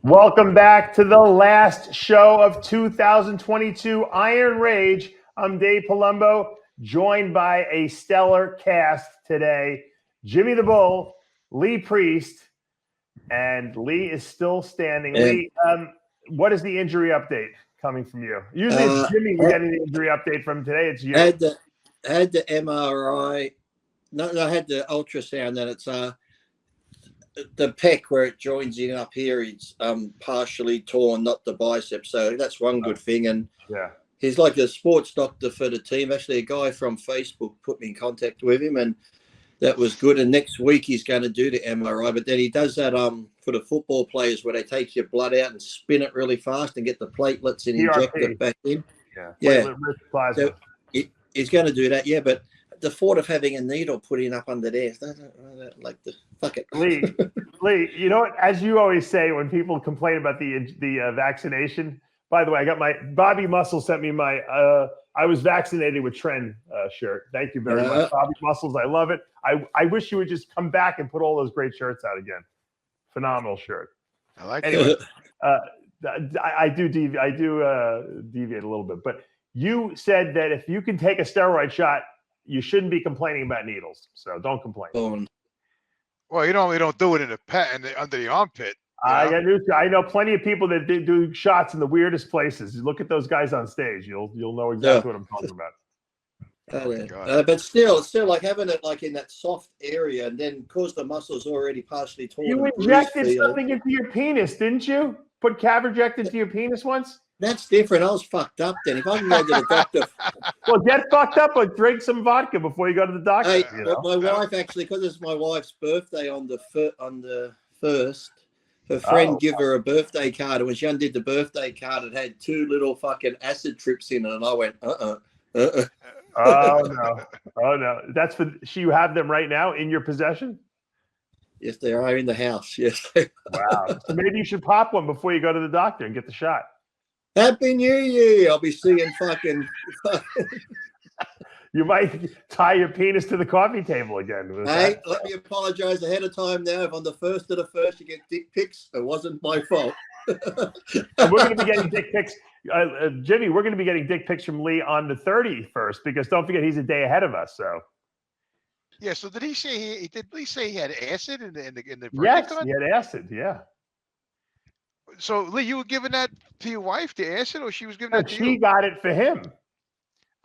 Welcome back to the last show of 2022 Iron Rage. I'm Dave Palumbo, joined by a stellar cast today. Jimmy the Bull, Lee Priest, and Lee is still standing. Lee, what is the injury update coming from you? Usually it's Jimmy we're getting the injury update from. Today it's you. I had the MRI. No, I had the ultrasound, and it's the pec where it joins in up here is partially torn, not the bicep. So that's one good thing. And yeah, he's like a sports doctor for the team. Actually, a guy from Facebook put me in contact with him, and that was good. And next week he's going to do the MRI. But then he does that for the football players where they take your blood out and spin it really fast and get the platelets and inject it back in. Yeah. So he's going to do that. Yeah, but the thought of having a needle put in up under there, I don't like the fuck it. Lee, you know what? As you always say when people complain about the vaccination. By the way, I got my Bobby Muscle sent me my I was vaccinated with Trend shirt. Thank you very much, Bobby Muscles. I love it. I wish you would just come back and put all those great shirts out again. Phenomenal shirt. I like anyway, I do deviate a little bit, but you said that if you can take a steroid shot, you shouldn't be complaining about needles. So don't complain. Well, you normally don't do it in the under the armpit. I got news. I know plenty of people that do shots in the weirdest places. You look at those guys on stage, you'll know exactly what I'm talking about. But still like having it like in that soft area, and then because the muscle's already partially torn. You injected something into your penis, didn't you? Put Caverject into your penis once? That's different. I was fucked up then. If I can go to the doctor. Well, get fucked up or drink some vodka before you go to the doctor. Hey, my wife actually, because it's my wife's birthday on the 1st, her friend gave her a birthday card. And when she undid the birthday card, it had 2 little fucking acid trips in it. And I went, Oh, no. That's for, you have them right now in your possession? Yes, they are in the house. Yes. Wow. So maybe you should pop one before you go to the doctor and get the shot. Happy New Year. I'll be seeing fucking. You might tie your penis to the coffee table again. Hey, let me apologize ahead of time now. If on the 1st of the 1st you get dick pics, it wasn't my fault. And we're going to be getting dick pics. Jimmy, we're going to be getting dick pics from Lee on the 31st because don't forget he's a day ahead of us. So. Yeah. So did he say did Lee say he had acid in the Yes, he had acid. Yeah. So Lee, you were giving that to your wife, the acid, or she was giving that to you? She got it for him.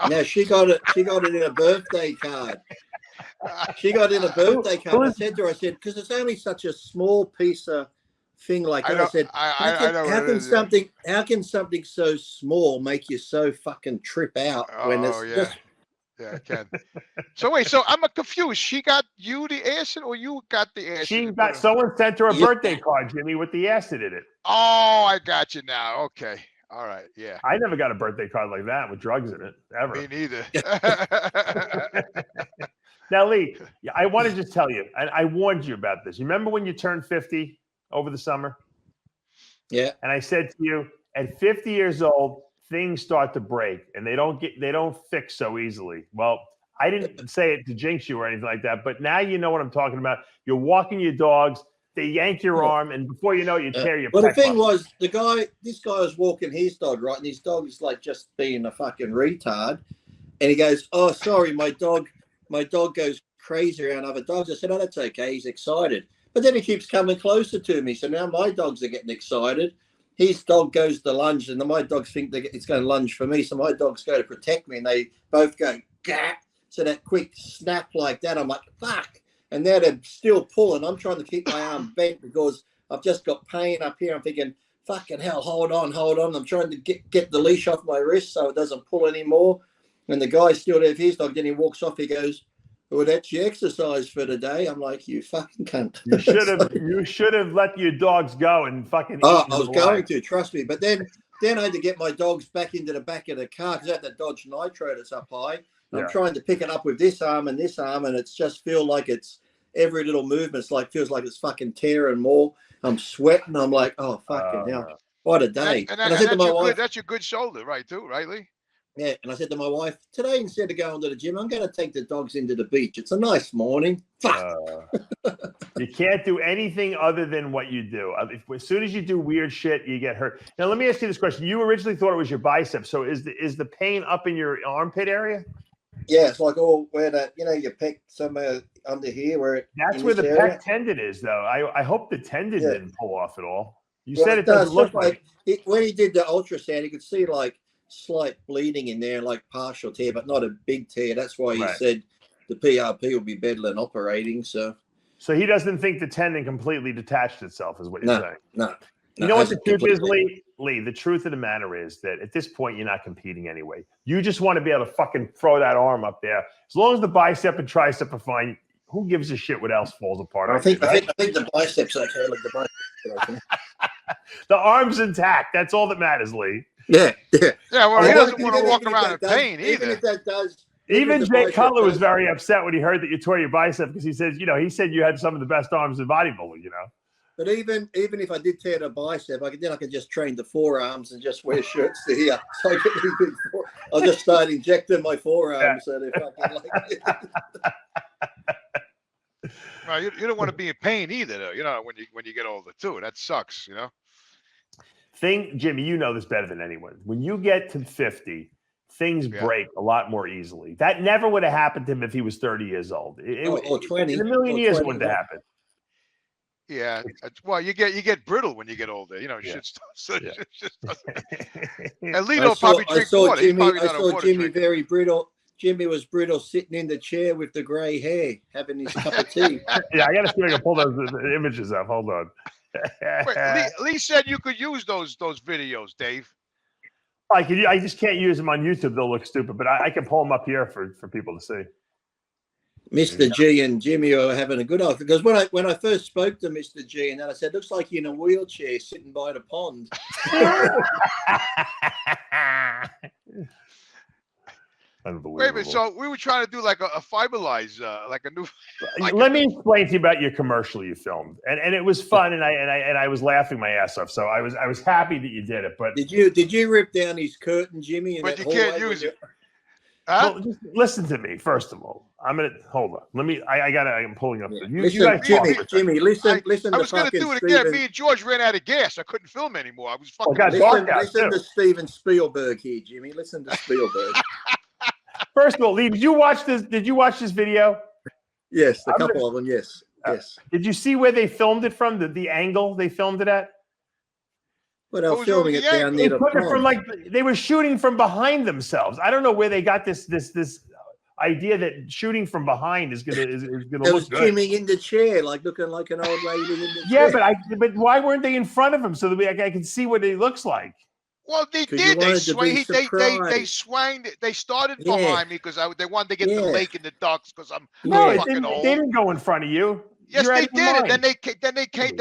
Yeah, she got it. She got it in a birthday card. She got in a birthday card. I said to her, because it's only such a small piece of thing like that. I said, how can something so small make you so fucking trip out when it's just. Yeah, it can. So wait, so I'm confused. She got you the acid, or you got the acid? Someone sent her a birthday card, Jimmy, with the acid in it. Oh, I got you now. Okay. All right. Yeah. I never got a birthday card like that with drugs in it, ever. Me neither. Now, Lee, I want to just tell you, and I warned you about this. You remember when you turned 50 over the summer? Yeah. And I said to you, at 50 years old, things start to break and they don't fix so easily. Well, I didn't say it to jinx you or anything like that, but now you know what I'm talking about. You're walking your dogs, they yank your arm, and before you know it, you tear your Well, the thing was, this guy was walking his dog, right? And his dog is like just being a fucking retard. And he goes, "Oh, sorry, my dog goes crazy around other dogs." I said, "Oh, that's okay. He's excited." But then he keeps coming closer to me. So now my dogs are getting excited. His dog goes to lunge, and my dogs think it's going to lunge for me. So my dogs go to protect me, and they both go, "Gah!" So that quick snap like that, I'm like, "Fuck!" And now they're still pulling. I'm trying to keep my arm bent because I've just got pain up here. I'm thinking, "Fucking hell, hold on." I'm trying to get the leash off my wrist so it doesn't pull anymore. And the guy's still there with his dog. Then he walks off. He goes, "Well, that's your exercise for today." I'm like, "You fucking cunt." You should have let your dogs go and fucking. Oh, I was going to, trust me. But then I had to get my dogs back into the back of the car because I had to dodge nitro that's up high. I'm trying to pick it up with this arm, and it's just feel like it's every little movement's like feels like it's fucking tearing more. I'm sweating. I'm like, "Oh fucking hell, what a day!" And I said to my wife, "That's your good shoulder, right? Too, right, Lee?" Yeah, and I said to my wife, today instead of going to the gym, I'm going to take the dogs into the beach. It's a nice morning. Fuck. You can't do anything other than what you do. As soon as you do weird shit, you get hurt. Now, let me ask you this question. You originally thought it was your bicep. So is the pain up in your armpit area? Yeah, it's like where the you pec somewhere under here where That's where the pec tendon is, though. I hope the tendon didn't pull off at all. You said it doesn't look like it. When he did the ultrasound, you could see like slight bleeding in there, like partial tear, but not a big tear. That's why he said the PRP will be better than operating. So he doesn't think the tendon completely detached itself, is what you're saying. No. You know what the truth is, Lee? The truth of the matter is that at this point, you're not competing anyway. You just want to be able to fucking throw that arm up there. As long as the bicep and tricep are fine, who gives a shit what else falls apart? I think the biceps okay. Like the biceps okay. The arm's intact. That's all that matters, Lee. Yeah. Well, he doesn't want to walk around in pain either. Even if that does. Even Jay Cutler was very upset when he heard that you tore your bicep because he says, he said you had some of the best arms in bodybuilding, But even if I did tear the bicep, I could just train the forearms and just wear shirts to here. So I'll just start injecting my forearms so they fucking like. Well, you don't want to be in pain either, though. When you get older too, that sucks. Jimmy, you know this better than anyone. When you get to 50, things break a lot more easily. That never would have happened to him if he was 30 years old. Or 20. In a million years, it wouldn't have happened. Yeah. Well, you get brittle when you get older. Shit just doesn't. And Lito probably drink water. I saw Jimmy very brittle. Jimmy was brittle sitting in the chair with the gray hair, having his cup of tea. Yeah, I got to see if I can pull those images up. Hold on. Wait, Lee said you could use those videos, Dave. I just can't use them on YouTube. They'll look stupid, but I can pull them up here for people to see. Mr. G and Jimmy are having a good off because when I first spoke to Mr. G and then I said, looks like you're in a wheelchair sitting by the pond. Wait a minute, so we were trying to do like a fiberlize, like a new. Let me explain to you about your commercial you filmed, and it was fun, and I was laughing my ass off. So I was happy that you did it. But did you rip down his curtain, Jimmy? But you can't use it. Huh? Well, just listen to me first of all. I'm gonna hold on. Let me. I'm pulling up. Jimmy, listen. I was gonna do it again. Me and George ran out of gas. I couldn't film anymore. I was fucking. Listen to Steven Spielberg here, Jimmy. Listen to Spielberg. First of all, Lee, did you watch this video? Yes, a couple of them. Yes. Did you see where they filmed it from? The angle they filmed it at? Well, they were filming it down near the pond. They were shooting from behind themselves. I don't know where they got this idea that shooting from behind is gonna look good. It was Jimmy in the chair, like looking like an old lady in the chair. Yeah, but why weren't they in front of him so that I could see what he looks like? Well, they did. They swung. They started behind me because they wanted to get the lake and the ducks because I'm fucking old. They didn't go in front of you. Yes, they did. And then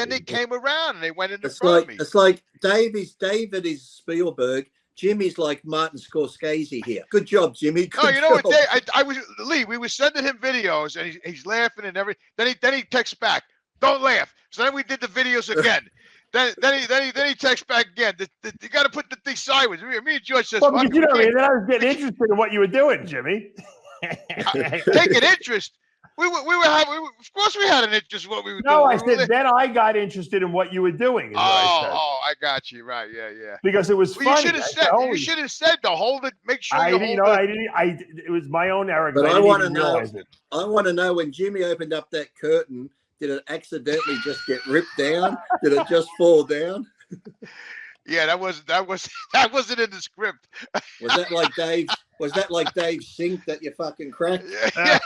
they came around and they went in front of me. It's like David is Spielberg. Jimmy's like Martin Scorsese here. Good job, Jimmy. No, you know what? I was Lee. We were sending him videos and he's laughing and everything. Then he texts back, "Don't laugh." So then we did the videos again. Then he texts back again. You got to put the thing sideways. Me and George says, well, then I was getting interested in what you were doing, Jimmy. Taking interest. We were having. Of course, we had an interest in what we were doing. No, I said then I got interested in what you were doing. I got you right. Yeah. Because it was funny. You should have said to hold it. Make sure you hold it. It was my own error. But I want to know. I want to know when Jimmy opened up that curtain. Did it accidentally just get ripped down? Did it just fall down? Yeah, that wasn't in the script. Was that like Dave's sink that you fucking cracked? Yeah.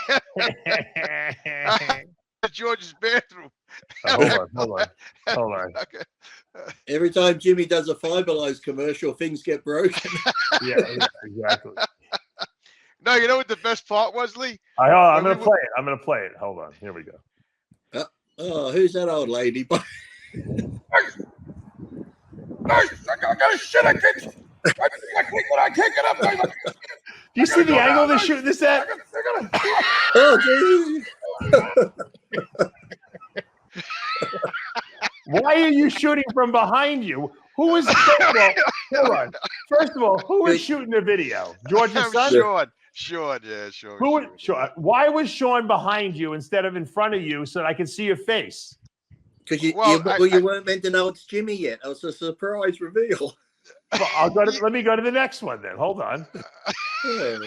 George's bathroom. Hold on. Okay. Every time Jimmy does a Fiberlize commercial, things get broken. Yeah, exactly. No, you know what the best part was, Lee? I'm gonna play it. Hold on. Here we go. Oh, who's that old lady? I got shit. I can't get up. Do you see the angle they're shooting this at? Oh, geez. Why are you shooting from behind you? Who is? Hold on. First of all, who was shooting the video? George's son? Sean, yeah, Sean. Sean? Why was Sean behind you instead of in front of you so that I could see your face? Because you weren't meant to know it's Jimmy yet. It was a surprise reveal. Well, let me go to the next one then. Hold on. Yeah.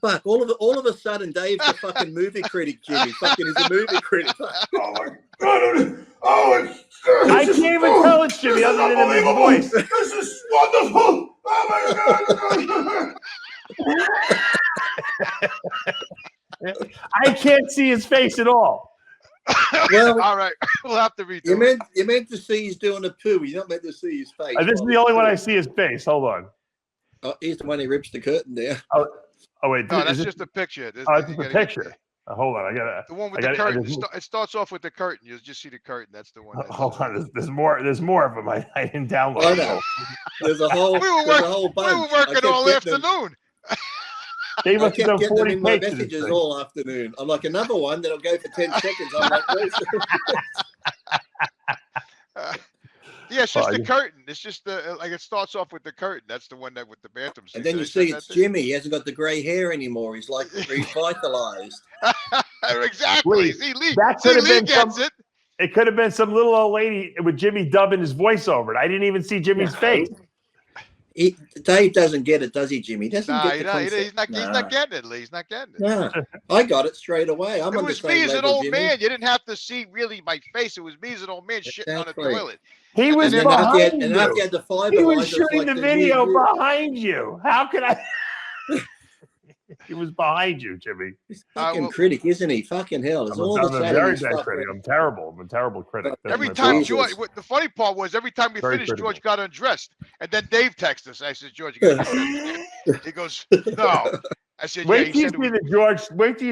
Fuck! All of a sudden, Dave's a fucking movie critic, Jimmy. Fucking is a movie critic. Oh my God! Oh, I can't even tell it's Jimmy other than in his voice. This is wonderful! Oh my God! I can't see his face at all. Well, all right, we'll have to read. You meant to see he's doing a poo. You're not meant to see his face. This is the only one I see his face. Hold on. Oh, he's the one who rips the curtain there. Oh wait, no, that's just a picture. It's just a picture. Hold on, I got the one with the curtain. It starts off with the curtain. You'll just see the curtain. That's the one. Hold on, there's more. There's more of them. I didn't download. I know. There's a whole. We were working all afternoon. They must have done 40 my messages all afternoon. I'm like, another one that'll go for 10 seconds. I'm like, yeah, it's just the curtain. It's just the it starts off with the curtain. That's the one that with the bathroom. And then you see it's Jimmy. He hasn't got the grey hair anymore. He's like revitalized. Exactly. That could have been some. It could have been some little old lady with Jimmy dubbing his voice over it. I didn't even see Jimmy's face. Dave doesn't get it, does he, Jimmy? He's not getting it, Lee. He's not getting it. No, I got it straight away. It was me as an old man. You didn't have to see really my face. It was me as an old man shitting on the toilet. He was behind you. He was shooting the video behind you. How could I? He was behind you, Jimmy. He's fucking critic, isn't he? Fucking hell. I'm a very bad critic. I'm terrible. I'm a terrible critic. Every time George, the funny part was every time we finished, George got undressed. And then Dave texted us. I said, George, you got to He goes, no. I said, wait till you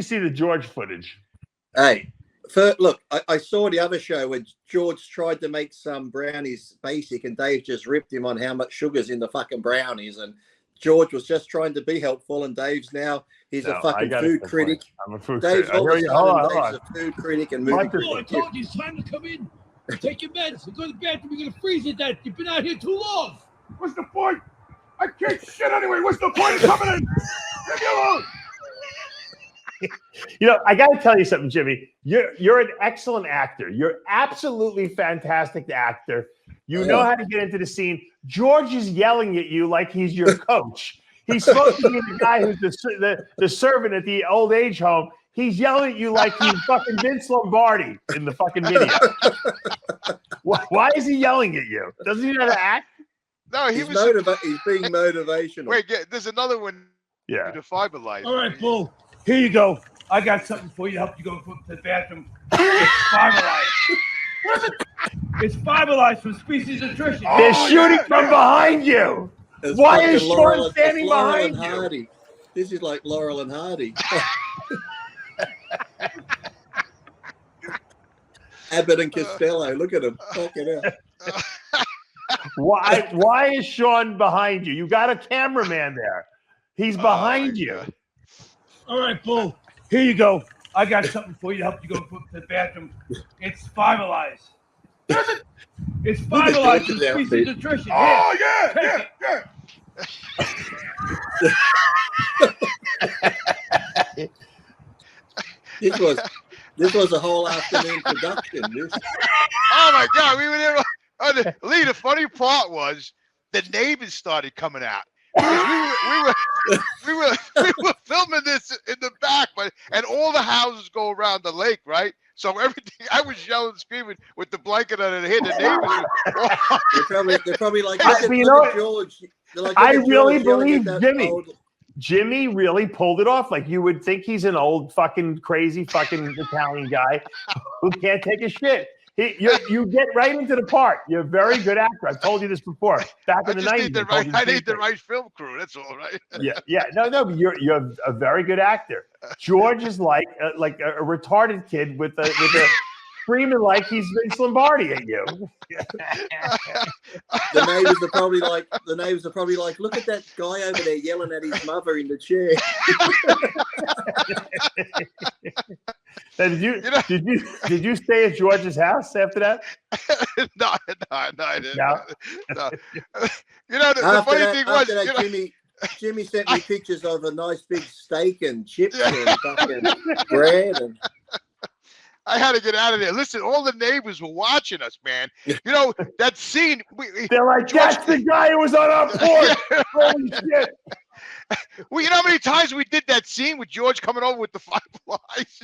see the George footage. Hey, look, I saw the other show where George tried to make some brownies basic and Dave just ripped him on how much sugar's in the fucking brownies. And George was just trying to be helpful, and Dave's now he's a fucking food critic. I'm a food critic. Hold on. Dave's a food critic and movie critic. I told you it's time to come in. Take your meds. Go to the bathroom. You're gonna freeze to death. You've been out here too long. What's the point? I can't shit anyway. What's the point of coming in? Leave me alone. You know, I got to tell you something, Jimmy. You're an excellent actor. You're absolutely fantastic actor. You know how to get into the scene. George is yelling at you like he's your coach. He's supposed to be the guy who's the servant at the old age home. He's yelling at you like he's fucking Vince Lombardi in the fucking video. Why is he yelling at you? Doesn't he know how to act? No, he's being motivational. Wait, there's another one. Yeah. The fiber light. All right, Bull. Here you go. I got something for you to help you go to the bathroom. It's Fiberlife. It's Fiberlife from Species Nutrition. They're shooting from behind you. Why is Sean standing behind you? This is like Laurel and Hardy. Abbott and Costello. Look at him. Fucking hell. Why is Sean behind you? You got a cameraman there. He's behind you. God. All right, Bull. Here you go. I got something for you to help you go to the bathroom. It's Fiberlife. It's Fiberlife from Species Nutrition. Oh, yeah. This was a whole afternoon production. Oh my God, we were there. Lee, the funny part was the neighbors started coming out. We were filming this in the back, and all the houses go around the lake, right? So everything, I was yelling, screaming with the blanket on the head. The neighbors. They're probably like, look at George. Like, I really believe Jimmy. Jimmy really pulled it off. Like, you would think he's an old fucking crazy fucking Italian guy who can't take a shit. You get right into the part. You're a very good actor. I've told you this before. Back in the 90s. I need the right film crew. That's all right. Yeah. No. But you're a very good actor. George is like a retarded kid with a screaming like he's Vince Lombardi at you. The neighbors are probably like, look at that guy over there yelling at his mother in the chair. Now, did you stay at George's house after that? No, I didn't. No? No. You know, the funny thing was, after that, you know, Jimmy sent me pictures of a nice big steak and chips Yeah. and fucking bread. And I had to get out of there. Listen, all the neighbors were watching us, man. You know, that scene. They're like, that's the guy who was on our porch. Holy shit. Well, you know how many times we did that scene with George coming over with the 5 eyes?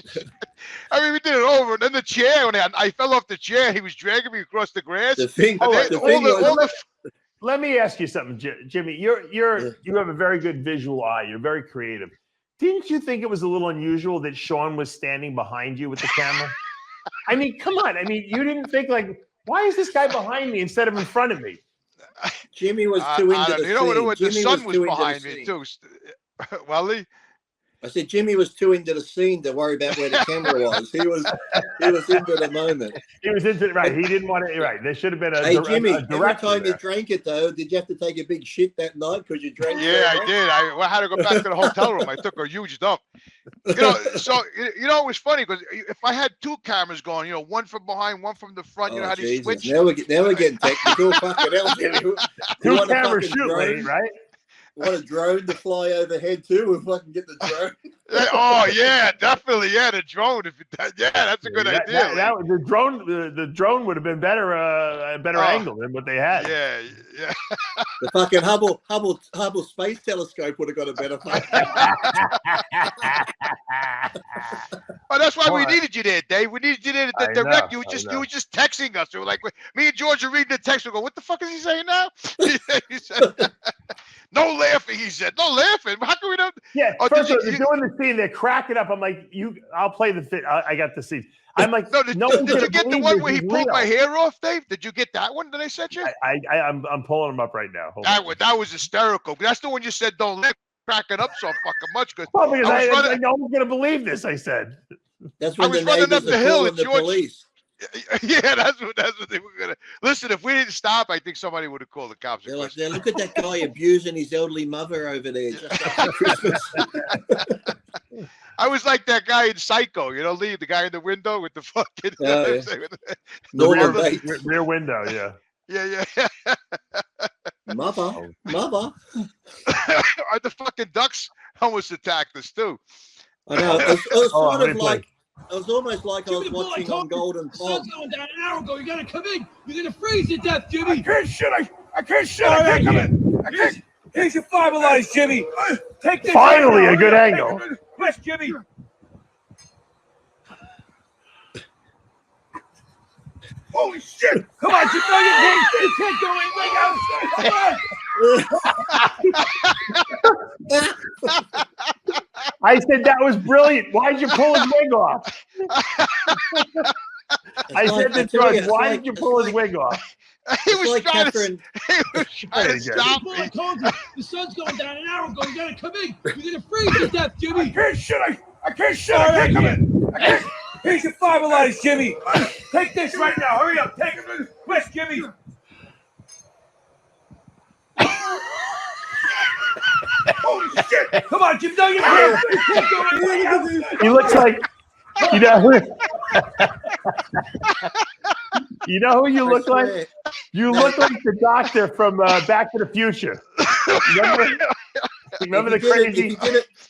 I mean, we did it over. And then the chair, when I fell off the chair, he was dragging me across the grass. the thing, Let me ask you something, Jimmy. You have a very good visual eye. You're very creative. Didn't you think it was a little unusual that Sean was standing behind you with the camera? I mean, come on. I mean, you didn't think like, why is this guy behind me instead of in front of me? Jimmy was too into the scene. You know what? The Jimmy sun was too into behind the me scene. too. Well, Lee. I said Jimmy was too into the scene to worry about where the camera was. He was into the moment. He was into right. He didn't want to. Right. There should have been a. Hey Jimmy, a every time you drank it though, did you have to take a big shit that night because you drank? Yeah, I did. I had to go back to the hotel room. I took a huge dump. You know, so you know it was funny because if I had 2 cameras going, you know, one from behind, one from the front, you know how they Jesus. switch. Now we're getting technical. Fucking hell, Jimmy. You 2 want a cameras fucking shoot, drone? right? Want a drone to fly overhead too? If I can get the drone. Oh yeah, definitely. Yeah, the drone. Yeah, that's a good idea. The drone would have been better, a better angle than what they had. Yeah. The fucking Hubble Space Telescope would have got a better fucking. Oh, that's why we needed you there, Dave. We needed you there to direct. You were just texting us. We were like, me and George are reading the text. We go, what the fuck is he saying now? He said, no laughing. He said, no laughing. How can we not? Yeah. First of all, they're doing the scene. They're cracking up. I'm like, I'll play the fit. I got the scene. I'm like, no. Did you get the one where he pulled my hair off, Dave? Did you get that one that I sent you? I'm pulling them up right now. That was hysterical. That's the one you said don't laugh, cracking up so fucking much. Because I no one's gonna believe this. I said. That's when I was the running up neighbors the are hill calling and the George. police. Yeah, that's what they were gonna listen. If we didn't stop, I think somebody would have called the cops. They're like, look at that guy abusing his elderly mother over there just after Christmas. I was like that guy in Psycho, you know, Lee, the guy in the window with the fucking The rear window, yeah. Yeah. Mother. Are the fucking ducks almost attacked us too? I know. It was sort of like. It was almost like I was watching on Golden The Pond. sun's going down an hour ago. You gotta come in. You're gonna freeze to death, Jimmy. I can't shit. I can't shit. All I right, can't come in. I can't. Here's your 5 eyes, Jimmy. Take this. Finally, right a good now. angle. Yes, Jimmy. Holy shit! Come on, you can't go in. Wait out. Come on. I said that was brilliant. Why'd you pull his wig off? I said to George, why did you pull his wig off? He was like trying Catherine. to stop I me. told you, the sun's going down an hour ago. You gotta come in. You're gonna freeze to death, I Jimmy. can't shit. I can't shit. I can't come in. I can't. Here's your 5 eyes, Jimmy. Take this right now. Hurry up. Take it. Quick, Jimmy. Holy shit! Come on, Jim. No, you can't go in. Wait out. He looks like, you know who you look like? You look like the doctor from Back to the Future. Remember the crazy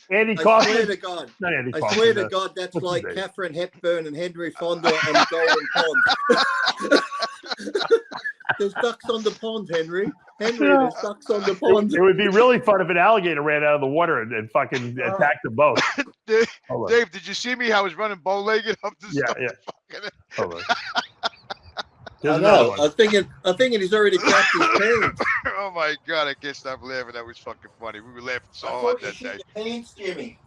Andy Kaufman? I swear to God. Not Andy I Kaufman. swear to God, that's what's like his name? Catherine Hepburn and Henry Fonda on Golden Pond. There's ducks on the pond, Henry. There's ducks on the pond. It would be really fun if an alligator ran out of the water and fucking attacked them both. Dave, did you see me? I was running bow-legged up the Yeah, stuff. yeah. Hold on. I Here's another know. one. I'm thinking he's already cracked his pants. Oh my God, I can't stop laughing. That was fucking funny. We were laughing so I hard thought you that shit day. your pants, Jimmy.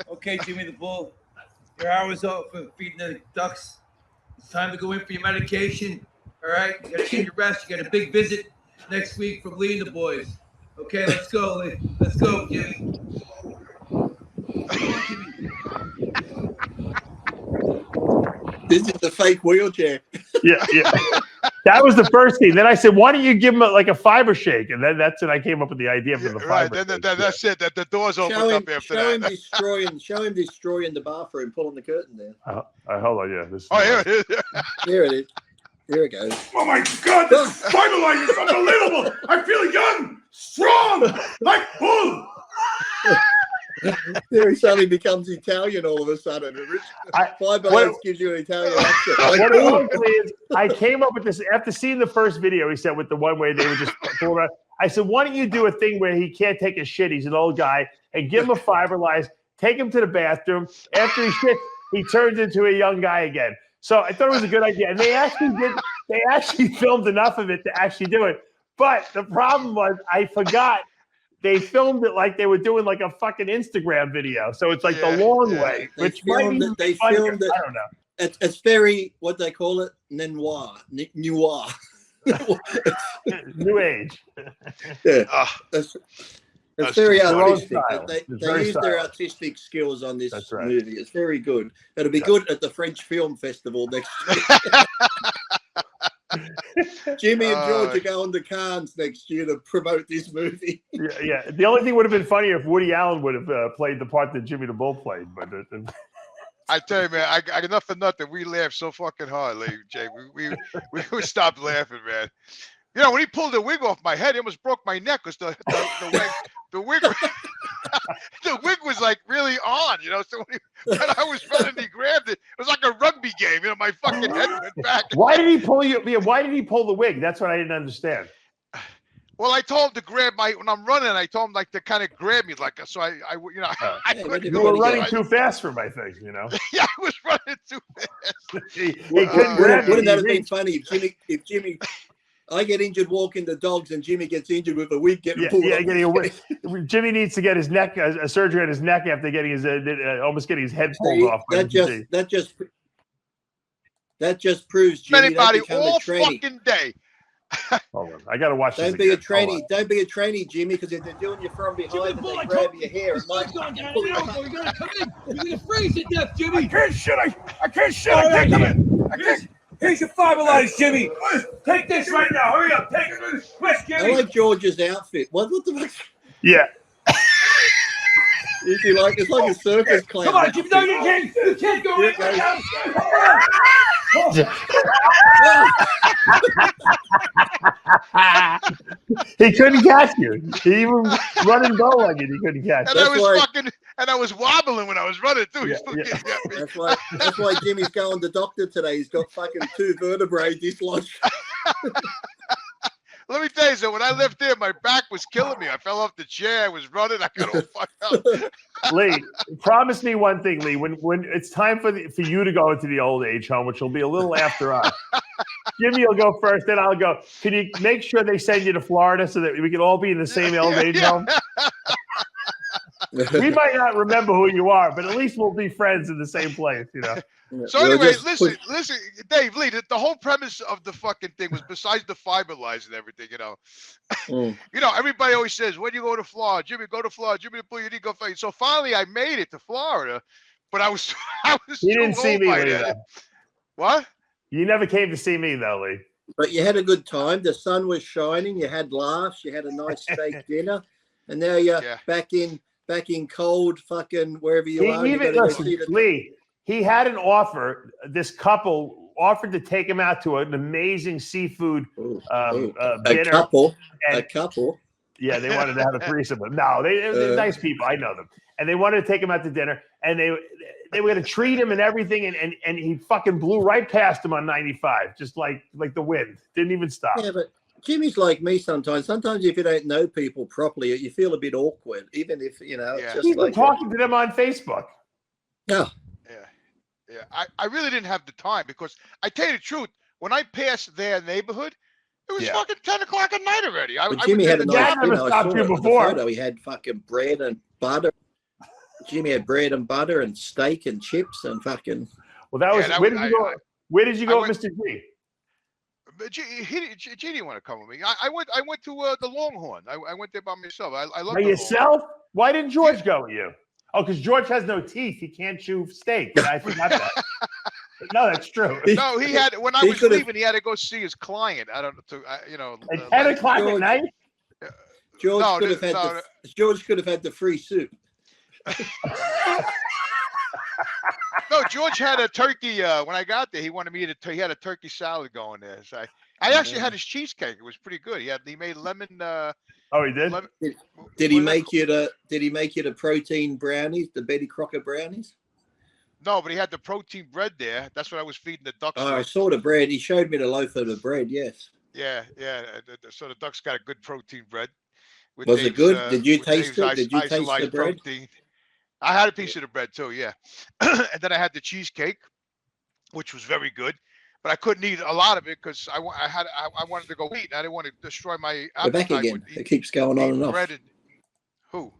Okay, Jimmy the Bull. Your hour's up for feeding the ducks. It's time to go in for your medication. All right? You gotta get your rest. You got a big visit next week from Lee and the boys. Okay, let's go, Lee. Let's go, Jimmy. Come on, Jimmy. This is the fake wheelchair. Yeah. That was the first thing. Then I said, why don't you give him a fiber shake? And then that's when I came up with the idea for the Right. fiber. Then that's it. That the doors opened Show him, up after show him that. destroying the bathroom, pulling the curtain down. Hold on, yeah. This Oh, here it is. Here it is. Here it goes. Oh my God, this fiber line is unbelievable. I feel young, strong, like bull. There he suddenly becomes Italian all of a sudden. Fiber lines gives you an Italian accent. What it was is, I came up with this after seeing the first video. He said with the one where they would just pull around. I said, why don't you do a thing where he can't take a shit? He's an old guy, and give him a fiber line, take him to the bathroom. After he shits, he turns into a young guy again. So I thought it was a good idea, and they actually filmed enough of it to actually do it. But the problem was, I forgot. They filmed it like they were doing like a fucking Instagram video. So it's like the long way, which filmed it. They filmed it. I don't know. It's very, what they call it, noir. New age. Yeah. It's very artistic. They very use their stylish. artistic skills on this That's right. movie. It's very good. It'll be good at the French Film Festival next year. Jimmy and George are going to Cannes next year to promote this movie. Yeah. The only thing would have been funnier if Woody Allen would have played the part that Jimmy the Bull played. But I tell you, man, I got nothing. We laughed so fucking hard, Jay. We stopped laughing, man. You know, when he pulled the wig off my head, it almost broke my neck because the wig the wig was like really on, you know. So when I was running, he grabbed it. It was like a rugby game, you know. My fucking head went back. Why did he pull you? Yeah, why did he pull the wig? That's what I didn't understand. Well, I told him to grab when I'm running. I told him like to kind of grab me, like so. I you know, I couldn't. You were running too fast for my thing, you know. Yeah, I was running too fast. he couldn't grab me. Wouldn't that have been funny if Jimmy? I get injured walking the dogs, and Jimmy gets injured with a wig getting pulled. Yeah, getting a wig. Jimmy needs to get his neck a surgery on his neck after getting his almost getting his head pulled off. That just proves Jimmy Anybody become all a trainee. fucking day. Hold on, I gotta watch this. Don't be a trainee. Don't be a trainee, Jimmy, because if they're doing you from behind and they grab your hair, it might pull you back. You're gonna come in. You're gonna freeze to death, Jimmy. I can't shit. I can't shit. I can't come in. I can't. Here's your fiber lines, Jimmy. Take this right now. Hurry up. Take it. Quick, I Jimmy. like George's outfit. What the fuck? Yeah. Is he like, it's like a circus clown. Come on, Jimmy. No, you can't. You can't go in right now. He couldn't catch you. He even running bow legged. He couldn't catch you. And I was wobbling when I was running too. He still can't get me. That's why Jimmy's going to the doctor today. He's got fucking 2 vertebrae dislodged. Let me tell you, so when I left there, my back was killing me. I fell off the chair. I was running. I got all fucked up. Lee, promise me one thing, Lee. When it's time for you to go into the old age home, which will be a little after us, Jimmy will go first, then I'll go. Can you make sure they send you to Florida so that we can all be in the same old age home? We might not remember who you are, but at least we'll be friends in the same place, you know. So anyway, listen, Dave, Lee, the whole premise of the fucking thing was, besides the fiber lines and everything, you know, you know, everybody always says, when you go to Florida, Jimmy, go to Florida, Jimmy, you need to go. So finally I made it to Florida, but I was You didn't see me, Lee, What? You never came to see me, though, Lee. But you had a good time. The sun was shining. You had laughs. You had a nice steak dinner. And now you're back in cold fucking wherever you are. Lee, he had an offer. This couple offered to take him out to an amazing seafood dinner. A couple. Yeah, they wanted to have a threesome. But no, they're nice people. I know them. And they wanted to take him out to dinner. And they were going to treat him and everything. And he fucking blew right past him on 95, just like the wind. Didn't even stop. Yeah, but Jimmy's like me sometimes. Sometimes if you don't know people properly, you feel a bit awkward, even if, you know. Yeah. Just He's like been talking to them on Facebook. Yeah. Yeah, I really didn't have the time, because I tell you the truth, when I passed their neighborhood, it was fucking 10 o'clock at night already. But Jimmy had a nice dinner. I saw it before. photo. He had fucking bread and butter. Jimmy had bread and butter and steak and chips and fucking. Well, that was where did you go? Where did you go, Mr. G? G didn't want to come with me. I went to the Longhorn. I went there by myself. I love by yourself. Why didn't George go with you? Oh, because George has no teeth. He can't chew steak. I forgot that. No, that's true. No, he had when I He was could've- leaving, he had to go see his client. I don't know, you know. At 10 o'clock at George- night? George No, could have had no, George could have had the free soup. No, George had a turkey. When I got there, he wanted me to. He had a turkey salad going there. So I actually had his cheesecake. It was pretty good. He made lemon. Oh, he did? Lemon, Did he what is make you the Did he make you the protein brownies, the Betty Crocker brownies? No, but he had the protein bread there. That's what I was feeding the ducks. Oh, I with. saw the bread. He showed me the loaf of the bread. Yes. Yeah. So the ducks got a good protein bread. With Was it good? Did you with taste Dave's it? Did you taste the isolized bread? protein. I had a piece of the bread too, yeah. And then I had the cheesecake, which was very good, but I couldn't eat a lot of it because I wanted to go eat. And I didn't want to destroy my We're back appetite. again. with It keeps going on and off. bread and, who?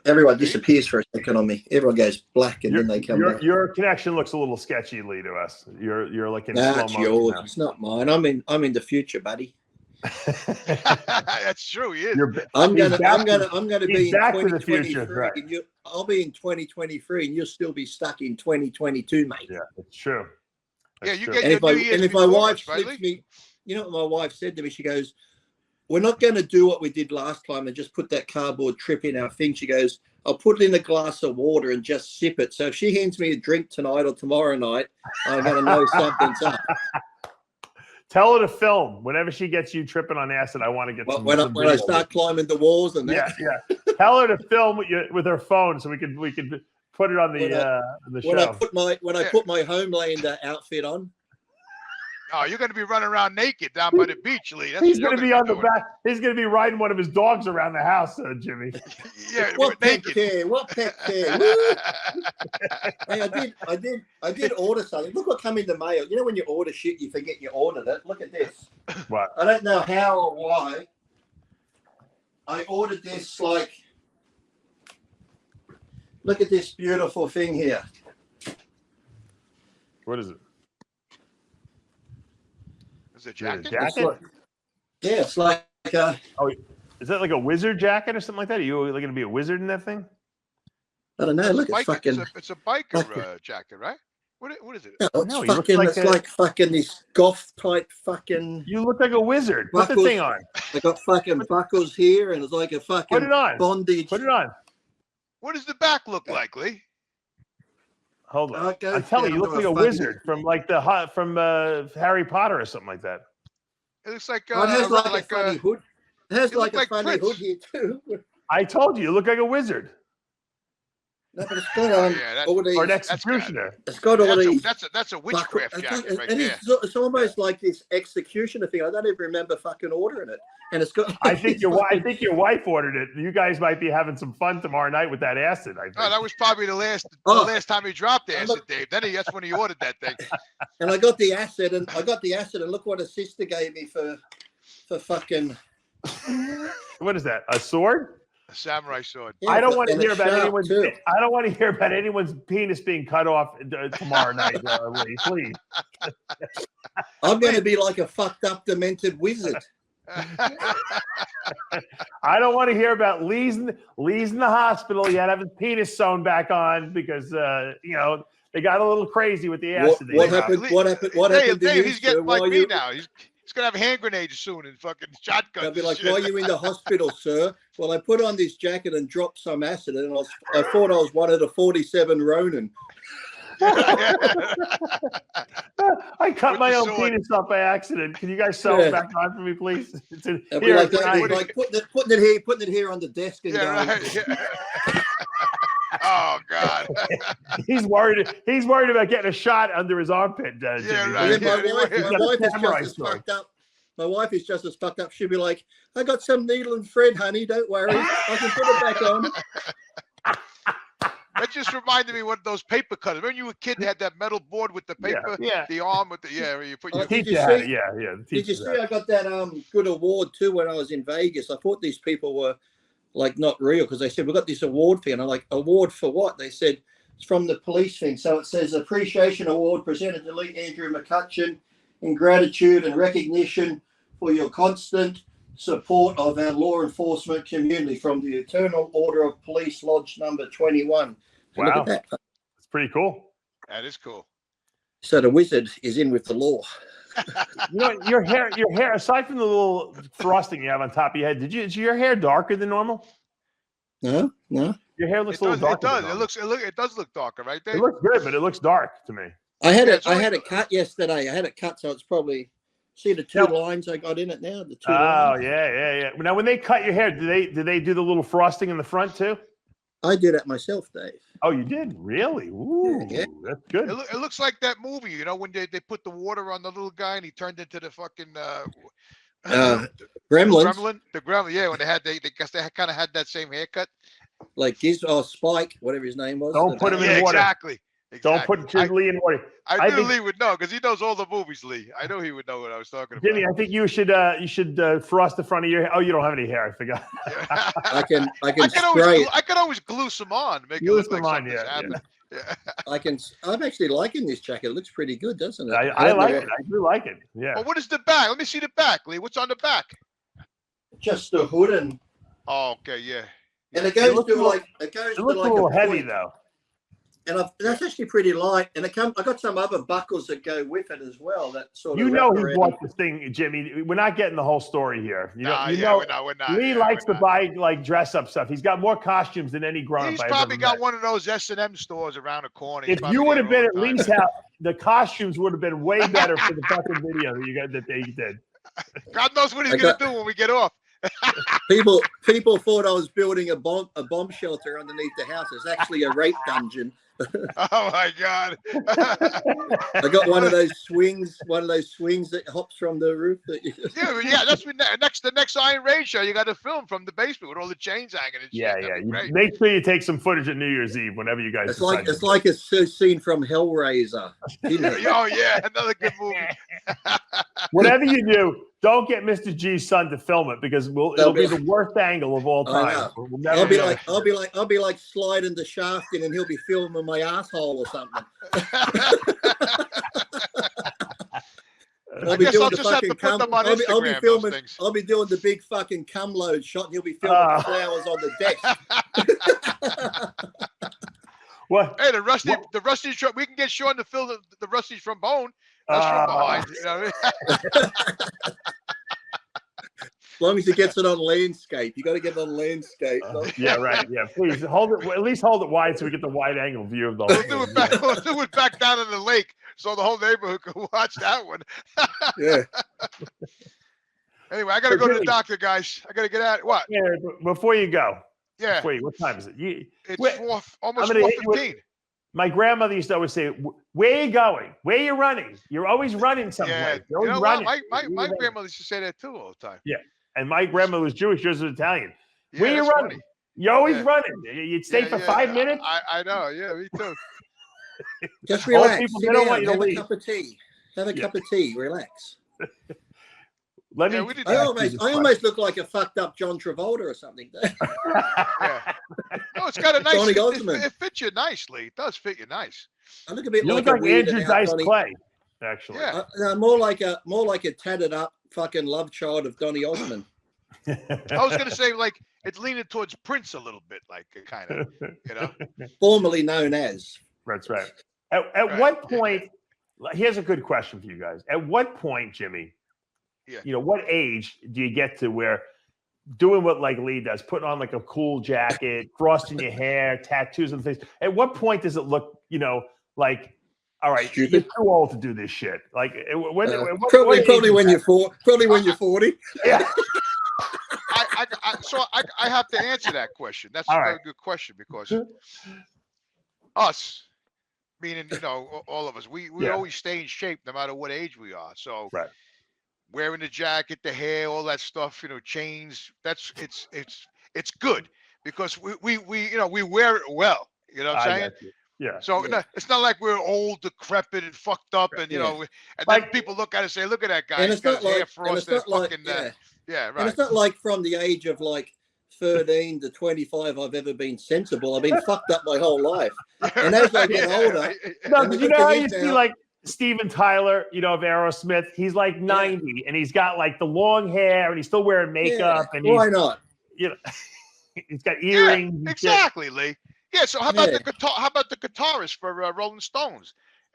Everyone Me? disappears for a second on me. Everyone goes black and then they come back. Your connection looks a little sketchy, Lee, to us. You're like in Nah, slow it's motion yours. now. It's not mine. I'm in the future, buddy. That's true. He is. I'm He's gonna back be he's in back to the 2023, future, right. and I'll be in 2023, and you'll still be stuck in 2022, mate. Yeah, it's true. Yeah, That's you true. get And your if, I, New Year's and if my before wife us, right, slips Lee? me, you know what my wife said to me? She goes, "We're not going to do what we did last time and just put that cardboard trip in our thing." She goes, "I'll put it in a glass of water and just sip it." So if she hands me a drink tonight or tomorrow night, I'm going to know something's up. Tell her to film whenever she gets you tripping on acid. I want to get some. When I video. start climbing the walls and Yeah, that. yeah. Tell her to film with her phone so we could put it on the When I show. put my Homelander outfit on. Oh, you're going to be running around naked down by the beach, Lee. That's He's what going to you're be on the doing. back. He's going to be riding one of his dogs around the house, Jimmy. Yeah, What pet naked. care? What pet care? Woo! Hey, I did order something. Look what came in the mail. You know when you order shit, you forget you ordered it. Look at this. What? I don't know how or why. I ordered this like. Look at this beautiful thing here. What is it? Is it a Is it a jacket? jacket? Yeah, it's like Is that like a wizard jacket or something like that? Are you going to be a wizard in that thing? I don't know. Look, it's fucking. It's a biker jacket, right? What is it? It's No, you look fucking. like It's a- like fucking this goth type fucking. You look like a wizard. Put the Buckles. thing on. I got fucking buckles here, and it's like a fucking Put it on. bondage. Put it on. What does the back look like, Lee? Hold on. Okay, I'm telling you, you yeah, look like a fucking- wizard from Harry Potter or something like that. It looks like Oh, it has like a funny hood. It has you like look a like funny Prince. hood here too. I told you look like a wizard No, but it's got yeah, all these. or an That's executioner. It's got all these. That's a witchcraft buckle- jacket right and there. it's almost like this executioner thing. I don't even remember fucking ordering it, and it's got. I think your wife ordered it. You guys might be having some fun tomorrow night with that acid. I think. Oh, that was probably the last time he dropped acid, Dave. That's when he ordered that thing. And I got the acid, and look what a sister gave me for fucking. What is that? A sword? A samurai sword. Yeah, I don't want to and hear it's about sharp, anyone's. too. I don't want to hear about anyone's penis being cut off tomorrow night, Lee. Please. I'm going to be like a fucked up, demented wizard. I don't want to hear about Lee's in the hospital. He had to have his penis sewn back on because they got a little crazy with the acid. What happened? What happened? What happened to Dave, you? he's Sir? getting like Why me you- now. He's gonna have hand grenades soon and fucking shotguns. They'll be and like, shit. "Why are you in the hospital, sir?" Well, I put on this jacket and dropped some acid, and I thought I was one of the 47 Ronin. I cut With my the own sword. penis off by accident. Can you guys sew Yeah. it back on for me, please? It's in, They'll be here, like, it's that, nice. like putting it here on the desk and Yeah, going. right. Yeah. Oh God. He's worried about getting a shot under his armpit, Jimmy. Yeah, And right. then my He's got a wife is samurai just as sword. fucked up. My wife is just as fucked up. She'll be like, "I got some needle and thread, honey. Don't worry, I can put it back on." That just reminded me of one of those paper cutters. Remember you were a kid that had that metal board with the paper, Yeah. the arm with the where you put your Did you Teacher had see- it. Yeah. The Did you teacher see had it. I got that good award too when I was in Vegas? I thought these people were like not real because they said we got this award thing, and I'm like, award for what? They said it's from the police thing. So it says appreciation award presented to Lee Andrew McCutcheon in gratitude and recognition for your constant support of our law enforcement community from the Eternal Order of Police Lodge number 21. And Wow. Look at that. It's pretty cool. That is cool. So the wizard is in with the law. You know, your hair, aside from the little frosting you have on top of your head, is your hair darker than normal? No. Your hair looks a little darker. It does look darker, right, Dave? It looks good, but it looks dark to me. I had Yeah, I had it cut yesterday. I had it cut, so it's probably see the two lines I got in it now. The two. Oh lines. yeah. Now, when they cut your hair, do they do the little frosting in the front too? I did it myself, Dave. Oh, you did? Really? Ooh, Yeah. That's good. It looks like that movie, you know, when they put the water on the little guy and he turned into the fucking Gremlins. The gremlin. Yeah, when they guess they kind of had that same haircut. Like Spike, whatever his name was. Don't put him in water. Exactly. Don't put Lee in water. I knew think, Lee would know because he knows all the movies, Lee. I know he would know what I was talking about. Jimmy, I think you should frost the front of your hair. Oh, you don't have any hair. I forgot. I can spray it. I could always glue some on, make Glue it look like some on, something's yeah. happened. Yeah. I'm actually liking this jacket. It looks pretty good, doesn't it? I like it. I do like it. Yeah. Well, what is the back? Let me see the back, Lee. What's on the back? Just the hood and Okay, yeah. it goes looks to a little- like it goes It to looks like a little a heavy point. though. And that's actually pretty light. And I got some other buckles that go with it as well. That sort of. You know wrap who around. bought this thing, Jimmy. We're not getting the whole story here. We're not. Lee Yeah, likes we're to not. buy like dress up stuff. He's got more costumes than any grown-up. He's I've probably ever got met. one of those S&M stores around the corner. If you would have been at Lee's house, the costumes would have been way better for the fucking video that they did. God knows what he's gonna do when we get off. People thought I was building a bomb shelter underneath the house. It's actually a rape dungeon. Oh my God! I got one of those swings that hops from the roof. yeah. That's when the next Iron Rage show. You got to film from the basement with all the chains hanging. And shit. Yeah. That'd be great. Make sure you take some footage at New Year's Eve whenever you guys. It's like a scene from Hellraiser. Oh yeah, another good movie. Whatever you do, don't get Mr. G's son to film it because it'll be the worst angle of all time. We'll never I'll be like sliding the shaft in, and he'll be filming my asshole or something. I guess I'll just have to put them on Instagram. I'll be doing the big fucking cum load shot, and he'll be filming the flowers on the deck. What? Hey, the Rusty truck. We can get Sean to fill the Rusty's from Bone. That's from behind. You know what I mean? As long as he gets it on landscape, you got to get it on landscape. Yeah, right. Yeah, please hold it. At least hold it wide so we get the wide angle view of the whole thing. We'll do it back down in the lake so the whole neighborhood can watch that one. Yeah. Anyway, I got to go to the doctor, guys. I got to get out. What? Yeah, before you go. Yeah. What time is it? It's almost 4:15. My grandmother used to always say, "Where are you going? Where are you running? You're always running someplace. Yeah. You're always You know running." what? My grandmother used to say that too all the time. Yeah. And my grandmother was Jewish, yours was Italian. Yeah, Where you that's running? funny. You're always Yeah. running. You'd stay for 5 minutes. I know. Yeah, me too. Just relax. People, Sit they don't down, want you to have a leave. cup of tea. Have a cup of tea. Relax. Let me. I almost look like a fucked up John Travolta or something. Yeah. No, it's got a nice. Johnny Osmond. It fits you nicely. It does fit you nice. I look a bit You like look like a Andrew weirded out Dice Donny. Clay, actually. Yeah. More like a tatted up fucking love child of Donny Osmond. I was gonna say like it's leaning towards Prince a little bit, like kind of, you know. Formerly known as. That's right. At what point? Here's a good question for you guys. At what point, Jimmy? Yeah. What age do you get to where doing what like Lee does, putting on like a cool jacket, frosting your hair, tattoos on the face? At what point does it look, like, all right, Stupid. you're too old to do this shit? Like, Probably when you're 40. Yeah. I have to answer that question. That's All a right. very good question because us, meaning all of us, we always stay in shape no matter what age we are. So Right. wearing the jacket, the hair, all that stuff, chains. It's good because we wear it well. You know what I'm saying? Yeah. So no, it's not like we're old, decrepit, and fucked up, and and then people look at it and say, "Look at that guy. And He's it's got not his hair like, frosted, fucking yeah, And right." it's not like from the age of like 13 to 25 I've ever been sensible. I've been fucked up my whole life. And as I get older, No, and but the you know how you kids see out- like Steven Tyler, of Aerosmith, he's like 90 and he's got like the long hair and he's still wearing makeup and why not? he's got earrings. Yeah, exactly, Lee. Yeah. So how about the guitar? How about the guitarist for Rolling Stones?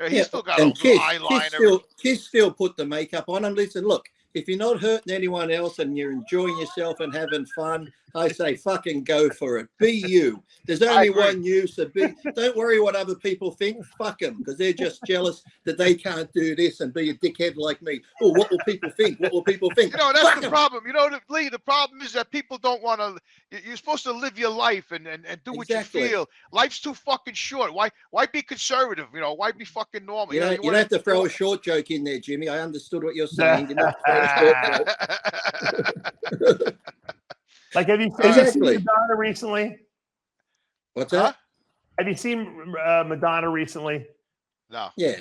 He's still got and a eyeliner. Kiss still put the makeup on. And listen, look, if you're not hurting anyone else and you're enjoying yourself and having fun, I say fucking go for it. Be you. There's only one you, so don't worry what other people think. Fuck them, because they're just jealous that they can't do this and be a dickhead like me. Oh, what will people think? What will people think? You know, that's the problem. You know, Lee, the problem is that people don't want to. You're supposed to live your life and do what you feel. Life's too fucking short. Why be conservative? You know, why be fucking normal? You don't have to throw a short joke in there, Jimmy. I understood what you're saying. You don't have to throw a short joke. Like, have you seen Madonna recently? What's that? Have you seen Madonna recently? No. Yeah.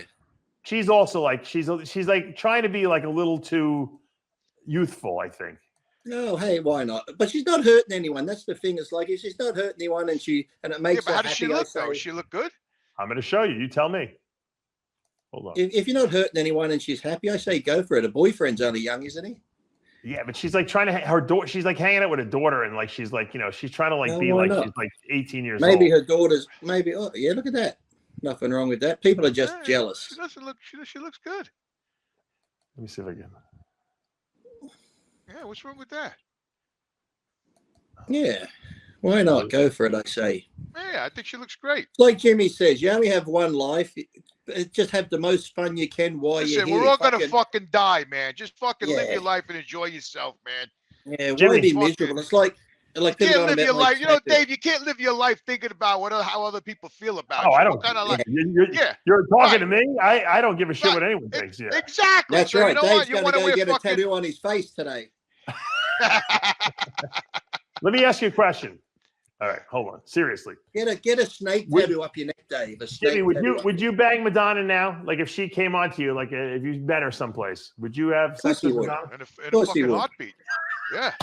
She's also like she's like trying to be like a little too youthful, I think. No, hey, why not? But she's not hurting anyone. That's the thing. It's like if she's not hurting anyone and it makes her how happy. Does she look though? Does she look good? I'm going to show you. You tell me. Hold on. If you're not hurting anyone and she's happy, I say go for it. Her boyfriend's only young, isn't he? Yeah, but she's like trying to her daughter. She's like hanging out with her daughter, and like she's like she's trying to like be like she's like 18 years old. Maybe her daughter's maybe. Oh yeah, look at that. Nothing wrong with that. People are just jealous. She doesn't look. She looks good. Let me see if I can. Yeah, what's wrong with that? Yeah, why not? Go for it, I say. Yeah, I think she looks great. Like Jimmy says, you only have one life. Just have the most fun you can while you're here. We're all gonna fucking die, man. Just fucking live your life and enjoy yourself, man. Yeah, why be miserable? It's like you can't live your life. You know, Dave, you can't live your life thinking about how other people feel about you. I don't. Kind of You're talking to me. I don't give a shit what anyone thinks. Yeah, exactly. That's right. Dave's going to go get a tattoo on his face today. Let me ask you a question. All right, hold on. Seriously, get a snake tattoo up your neck, Dave. Jimmy, would you bang Madonna now? Like if she came on to you, like if you met her someplace, would you have sex with Madonna? In a fucking heartbeat. Yeah.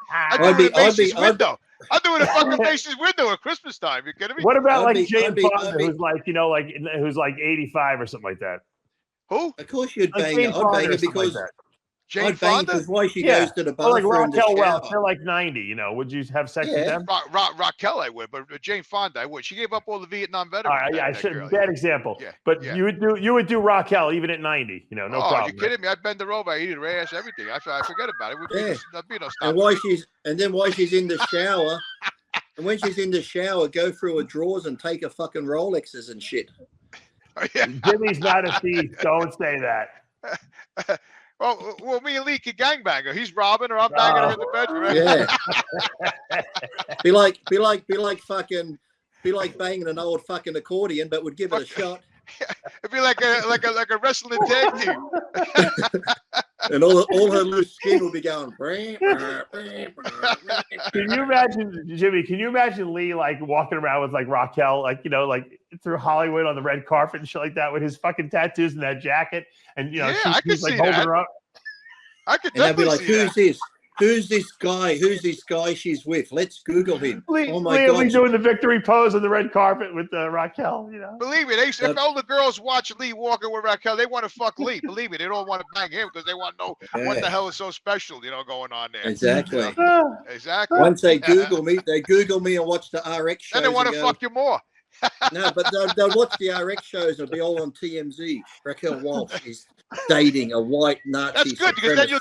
I'd be window. I'd do it in fucking Macy's window at Christmas time. You kidding me? What about Jane Fonda, who's like who's like 85 or something like that? Who? Of course you'd bang her. I'd bang her because Jane Fonda? Because why she goes to the bathroom. Like Raquel Welch, they're like 90. Would you have sex with them? Raquel, I would, but Jane Fonda, I would. She gave up all the Vietnam veterans. All right, bad example. Yeah. But you would do Raquel even at 90. No problem. You kidding me? I'd bend her over, I eat her ass, everything. I forget about it. There'd be no stop. And while she's in the shower, and when she's in the shower, go through her drawers and take her fucking Rolexes and shit. Jimmy's not a thief. Don't say that. Well, me and Lee could gangbang her. He's robbing her. I'm banging her in the bedroom. Yeah. be like banging an old fucking accordion, but would give it a shot. It'd be like a wrestling tag team. And all her loose skin will be going. Can you imagine, Jimmy? Can you imagine Lee like walking around with like Raquel, like through Hollywood on the red carpet and shit like that, with his fucking tattoos and that jacket, and she's like holding her up. I could definitely be like, who's this? Who's this guy? Who's this guy she's with? Let's Google him. Oh my God! Lee doing the victory pose on the red carpet with Raquel. Believe me, if all the girls watch Lee walking with Raquel, they want to fuck Lee. Believe me, they don't want to bang him because they want to know what the hell is so special, going on there. Exactly. Exactly. Once they Google me, and watch the RX shows. Then they want to fuck you more. No, but they'll watch the RX shows. It'll be all on TMZ. Raquel Walsh is dating a white Nazi. That's good because then you'll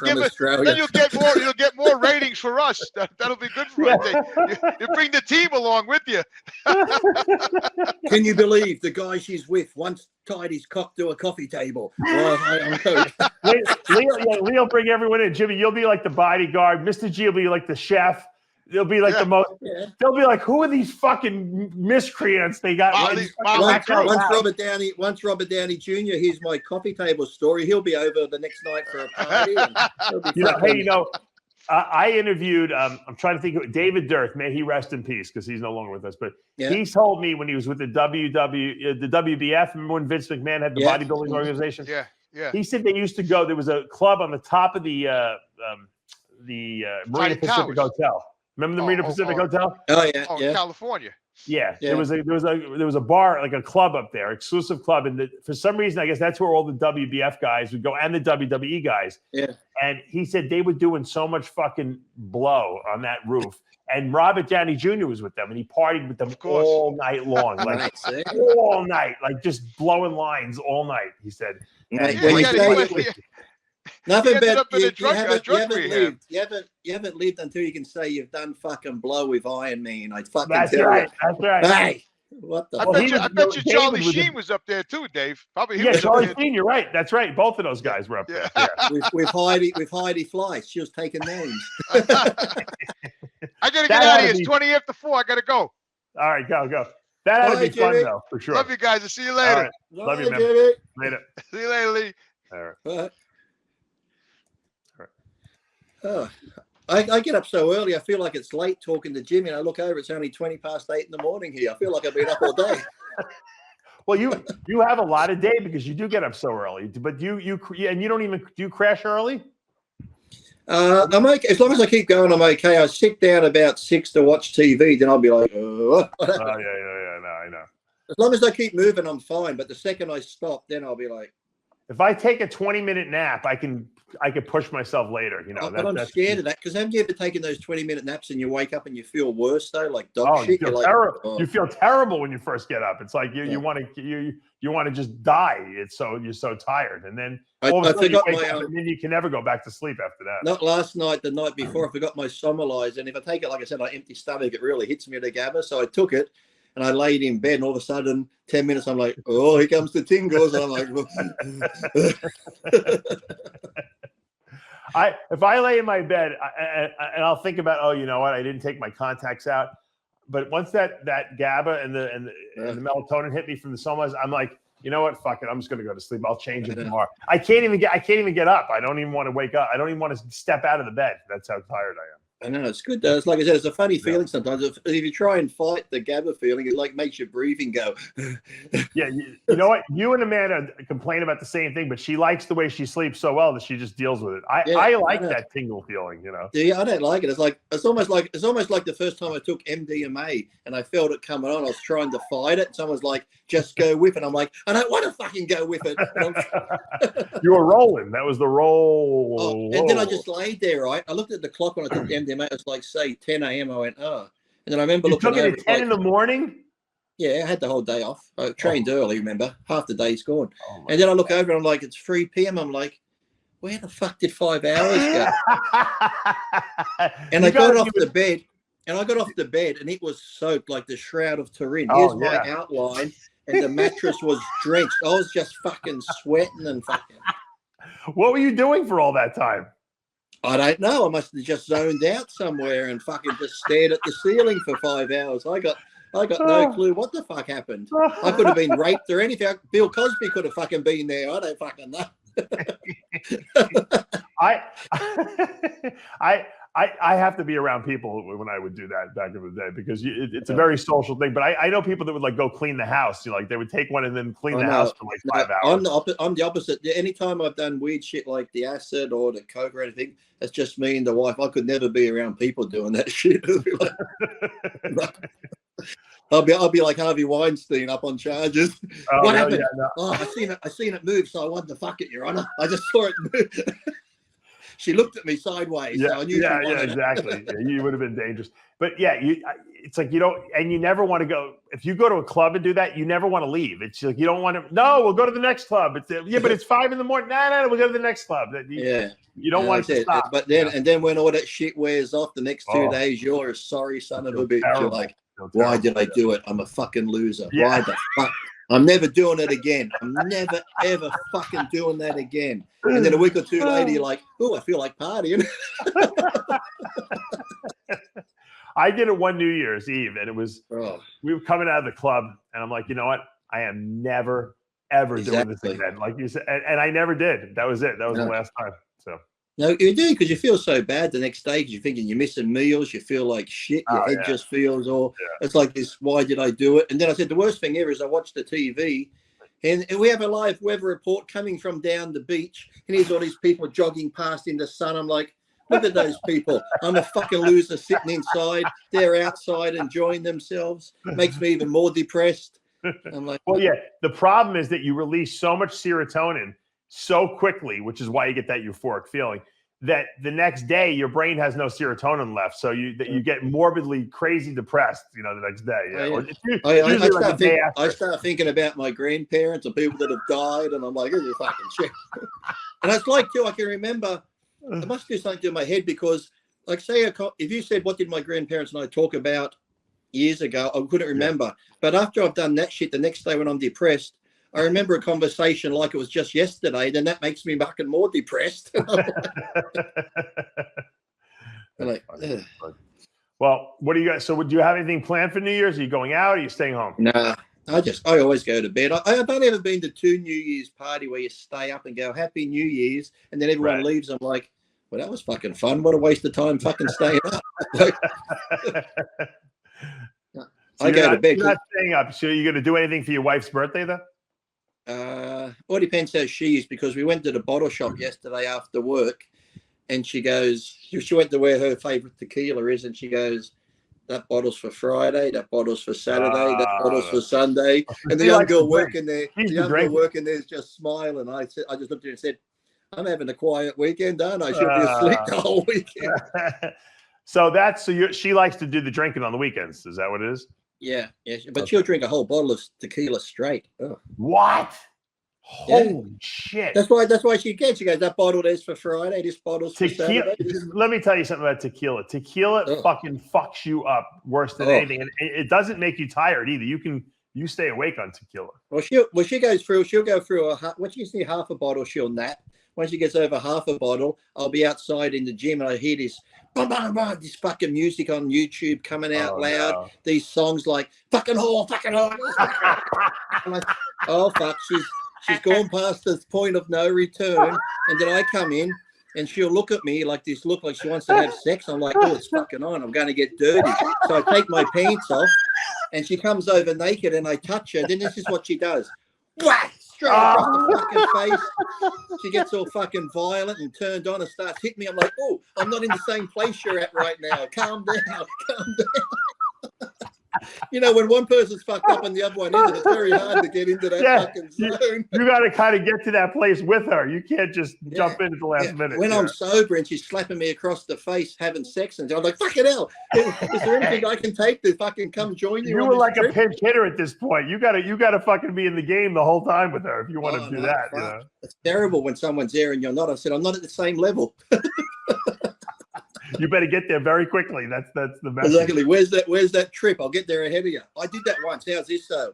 get more ratings for us. That'll be good for us. You bring the team along with you. Can you believe the guy she's with once tied his cock to a coffee table? Lee'll bring everyone in. Jimmy, you'll be like the bodyguard. Mr. G will be like the chef. They'll be like the most. Yeah. They'll be like, who are these fucking miscreants they got? Once Robert Downey Jr. hears my coffee table story, he'll be over the next night for a party. I interviewed. I'm trying to think of David Dirth. May he rest in peace because he's no longer with us. But he told me when he was with the WBF. Remember when Vince McMahon had the bodybuilding organization? Yeah. He said they used to go. There was a club on the top of the Marina Pacific Hotel. Remember the Marina Pacific Hotel? Oh, yeah. California. Yeah, there was a bar, like a club up there, exclusive club, and for some reason, I guess that's where all the WBF guys would go and the WWE guys. Yeah. And he said they were doing so much fucking blow on that roof. And Robert Downey Jr. was with them, and he partied with them all night long, like all night, like just blowing lines all night. He said, Mate, Yeah, when you say nothing ended but up in a you drug rehab. haven't lived until you can say you've done fucking blow with Iron Man. I fucking that's tell right, you. that's right. Hey, what the? I Well, bet he you, was- I bet you David Charlie was Sheen was up there too, Dave. Probably he Yeah, was Charlie up there. Sheen, you're right. That's right. Both of those guys were up there. Yeah. Yeah. with Heidi Fleiss, she was taking names. I gotta get That out oughta of here. be- It's 20 after 4. I gotta go. All right, go. That ought to Bye, be fun, Jimmy. though, for sure. Love you guys. I'll see you All later. right. Love you, man. Jimmy. Later. See you later, Lee. All right. I get up so early, I feel like it's late talking to Jimmy, and I look over, it's only 20 past 8 in the morning here. I feel like I've been up all day. Well, you have a lot of day because you do get up so early. But you and you don't even do you crash early? I'm okay. As long as I keep going, I'm okay. I sit down about 6 to watch TV, then I'll be like, Oh yeah. No, I know. as long as I keep moving, I'm fine. But the second I stop, then I'll be like, If I take a 20-minute nap, I can push myself later. You know, but I'm scared of that because haven't you ever taken those 20-minute naps and you wake up and you feel worse though, like dog Oh, shit? you feel You're like, terrible. oh. You feel terrible when you first get up. It's like you want to just die. It's you're so tired, and then all of a I sudden you forgot wake my up, and then you can never go back to sleep after that. not last night, the night before, I forgot my Somalize, and if I take it, like I said, on empty stomach, it really hits me at a GABA. So I took it, and I laid in bed, and all of a sudden, 10 minutes, I'm like, oh, here comes the tingles, and I'm like, If I lay in my bed and I'll think about, oh, you know what, I didn't take my contacts out. But once that GABA and the melatonin hit me from the sunrise, I'm like, you know what, fuck it, I'm just gonna go to sleep. I'll change it tomorrow. I can't even get up. I don't even want to wake up. I don't even want to step out of the bed. That's how tired I am. I know, it's good though. It's like I said, it's a funny feeling sometimes. If you try and fight the GABA feeling, it like makes your breathing go. Yeah, you know what? You and Amanda complain about the same thing, but she likes the way she sleeps so well that she just deals with it. I like that tingle feeling, you know. Yeah, I don't like it. It's almost like the first time I took MDMA and I felt it coming on. I was trying to fight it. Someone's like, "Just go with it." I'm like, I don't want to fucking go with it. You were rolling. That was the roll. Oh, and then I just laid there, right? I looked at the clock when I took the MDMA. It was like, say, 10 a.m. I went, oh. And then I remember You looking took it over. at 10 in the morning? Yeah, I had the whole day off. I trained early, remember? Half the day's gone. And then I look over and I'm like, it's 3 p.m. I'm like, where the fuck did 5 hours go? And I got off the bed. And I got off the bed and it was soaked like the Shroud of Turin. Here's my outline. And the mattress was drenched. I was just fucking sweating and fucking. What were you doing for all that time? I don't know. I must have just zoned out somewhere and fucking just stared at the ceiling for 5 hours. I got no clue what the fuck happened. I could have been raped or anything. Bill Cosby could have fucking been there. I don't fucking know. I have to be around people when I would do that back in the day because it's a very social thing. But I know people that would like go clean the house. You know, like they would take one and then clean the house for like 5 hours. I'm the opposite. Anytime I've done weird shit like the acid or the coke or anything, that's just me and the wife. I could never be around people doing that shit. I'll be like Harvey Weinstein up on charges. What happened? Yeah, no. Oh, I seen it move, so I wanted to fuck it, Your Honor. I just saw it move. She looked at me sideways. Yeah, so I knew exactly. Yeah, you would have been dangerous. But yeah, it's like you don't, and you never want to go. If you go to a club and do that, you never want to leave. It's like you don't want to. No, we'll go to the next club. But it's 5 a.m. No, we'll go to the next club. You don't want to stop. But then when all that shit wears off, the next 2 days, you're a sorry son of a bitch. You're like, why did I do it? I'm a fucking loser. Yeah. Why the fuck? I'm never doing it again. I'm never, ever fucking doing that again. And then a week or two later, you're like, oh, I feel like partying. I did it one New Year's Eve, and it was, we were coming out of the club, and I'm like, you know what? I am never, ever doing this again. Like you said, and I never did. That was it. That was the last time. So. No, you do, because you feel so bad the next day because you're thinking you're missing meals. You feel like shit. Your head just feels all. Yeah. It's like this. Why did I do it? And then I said the worst thing ever is I watched the TV, and we have a live weather report coming from down the beach, and here's all these people jogging past in the sun. I'm like, Look at those people. I'm a fucking loser sitting inside. They're outside enjoying themselves. Makes me even more depressed. I'm like, well, yeah. The problem is that you release so much serotonin so quickly, which is why you get that euphoric feeling, that the next day your brain has no serotonin left. So you get morbidly crazy depressed, the next day. Yeah. Oh, yeah. Or usually like a day after. I start thinking about my grandparents and people that have died, and I'm like, this is fucking shit. And it's like, too, I can remember, I must do something to my head because, like, say, if you said, what did my grandparents and I talk about years ago, I couldn't remember. Yeah. But after I've done that shit, the next day when I'm depressed, I remember a conversation like it was just yesterday, then that makes me fucking more depressed. Like, well, what do you guys? So, do you have anything planned for New Year's? Are you going out? Or are you staying home? Nah, I always go to bed. I've only ever been to 2 New Year's party where you stay up and go Happy New Year's, and then everyone leaves. I'm like, well, that was fucking fun. What a waste of time, fucking staying up. So I go to bed. You're not staying up. So, you're going to do anything for your wife's birthday, though? Well, it depends how she is, because we went to the bottle shop yesterday after work, and she goes, she went to where her favorite tequila is, and she goes, that bottle's for Friday, that bottle's for Saturday, that bottle's for Sunday. And the young girl working there, is just smiling. I just looked at her and said, I'm having a quiet weekend, aren't I? She'll be asleep the whole weekend. So she likes to do the drinking on the weekends. Is that what it is? Yeah, but she'll drink a whole bottle of tequila straight. Ugh. What? Holy shit! That's why she goes. That bottle is for Friday. This bottle's for Saturday. Let me tell you something about tequila. Tequila fucking fucks you up worse than anything, and it doesn't make you tired either. You stay awake on tequila. Well, she'll go through when she's near half a bottle, she'll nap. Once she gets over half a bottle, I'll be outside in the gym and I hear this, this fucking music on YouTube coming out loud. No. These songs like fucking whore. I'm like, oh fuck, she's gone past this point of no return. And then I come in and she'll look at me like this, look like she wants to have sex. I'm like, oh, it's fucking on. I'm going to get dirty. So I take my pants off and she comes over naked and I touch her. Then this is what she does. Whack! Straight across the fucking face. She gets all fucking violent and turned on and starts hitting me. I'm like, oh, I'm not in the same place you're at right now. Calm down. When one person's fucked up and the other one isn't, it's very hard to get into that fucking zone. You got to kind of get to that place with her. You can't just jump in at the last minute. When I'm sober and she's slapping me across the face having sex, and I'm like, fucking hell, is there anything I can take to fucking come join you? You were like a pinch hitter at this point. You got to fucking be in the game the whole time with her if you want to do that. It's terrible when someone's there and you're not. I said, I'm not at the same level. You better get there very quickly. That's the message. Exactly. Where's that trip? I'll get there ahead of you. I did that once. How's this though?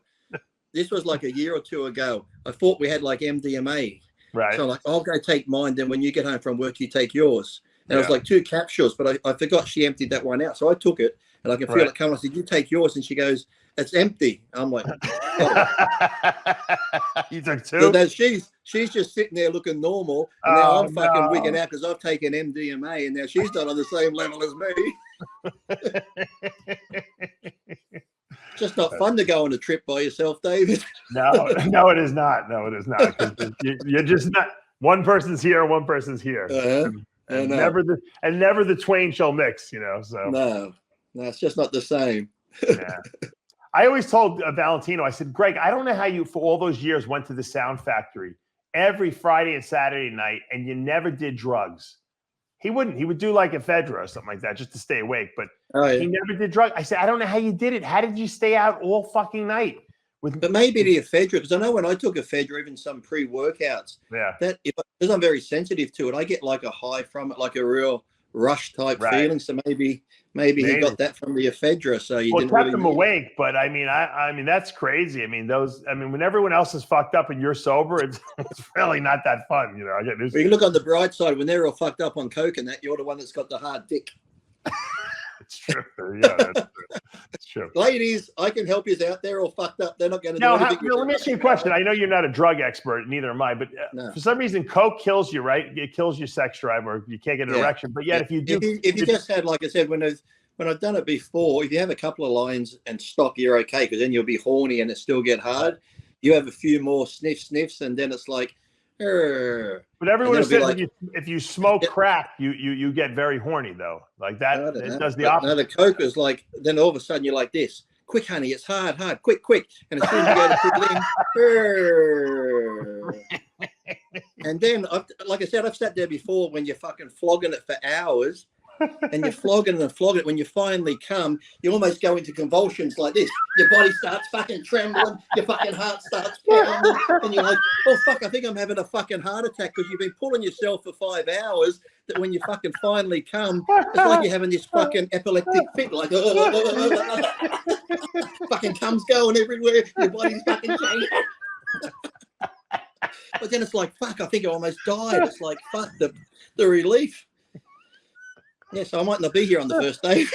This was like a year or two ago. I thought we had like MDMA. Right. So I'm like, I'll go take mine. Then when you get home from work, you take yours. And it was like 2 capsules, but I forgot she emptied that one out. So I took it and I can feel it coming. I said, you take yours. And she goes, it's empty. I'm like, you took 2? So she's just sitting there looking normal, and now I'm fucking wigging out because I've taken MDMA, and now she's not on the same level as me. Just not fun to go on a trip by yourself, David. No, it is not. No, it is not. You're just not. One person's here, one person's here, and never the twain shall mix. So no, it's just not the same. Yeah. I always told Valentino, I said, Greg, I don't know how you, for all those years, went to the Sound Factory every Friday and Saturday night, and you never did drugs. He wouldn't. He would do like ephedra or something like that just to stay awake, but he never did drugs. I said, I don't know how you did it. How did you stay out all fucking night? But maybe the ephedra, because I know when I took ephedra, even some pre-workouts, because I'm very sensitive to it, I get like a high from it, like a real rush type feeling. So maybe he got that from the ephedra. So you didn't kept really him awake. But I mean, that's crazy. I mean, when everyone else is fucked up and you're sober, it's really not that fun. But you look on the bright side, when they're all fucked up on coke and that, you're the one that's got the hard dick. It's true. Yeah, that's true. It's true. Ladies, I can help you out. They're all fucked up. They're not going to do anything. Let me ask you a question. I know you're not a drug expert, neither am I, but for some reason, coke kills you, right? It kills your sex drive, or you can't get an erection. But yet, if you do, if you just had, like I said, when I've done it before, if you have a couple of lines and stop, you're okay, because then you'll be horny and it still get hard. You have a few more sniffs, and then it's like, But everyone And says then it'll be if you smoke crack, you get very horny though. Like that, I don't it know. does the But opposite. no, the coke is like, then all of a sudden you're like this. Quick, honey, it's hard, quick. And as soon as you go to put it in, and then, like I said, I've sat there before when you're fucking flogging it for hours, and you're flogging and flogging it. When you finally come, you almost go into convulsions like this. Your body starts fucking trembling, your fucking heart starts pounding, and you're like, oh fuck, I think I'm having a fucking heart attack because you've been pulling yourself for 5 hours. That when you fucking finally come, it's like you're having this fucking epileptic fit, like fucking cum's going everywhere, your body's fucking changing. But then it's like, fuck, I think I almost died. It's like, fuck, the relief. Yeah, so I might not be here on the first day.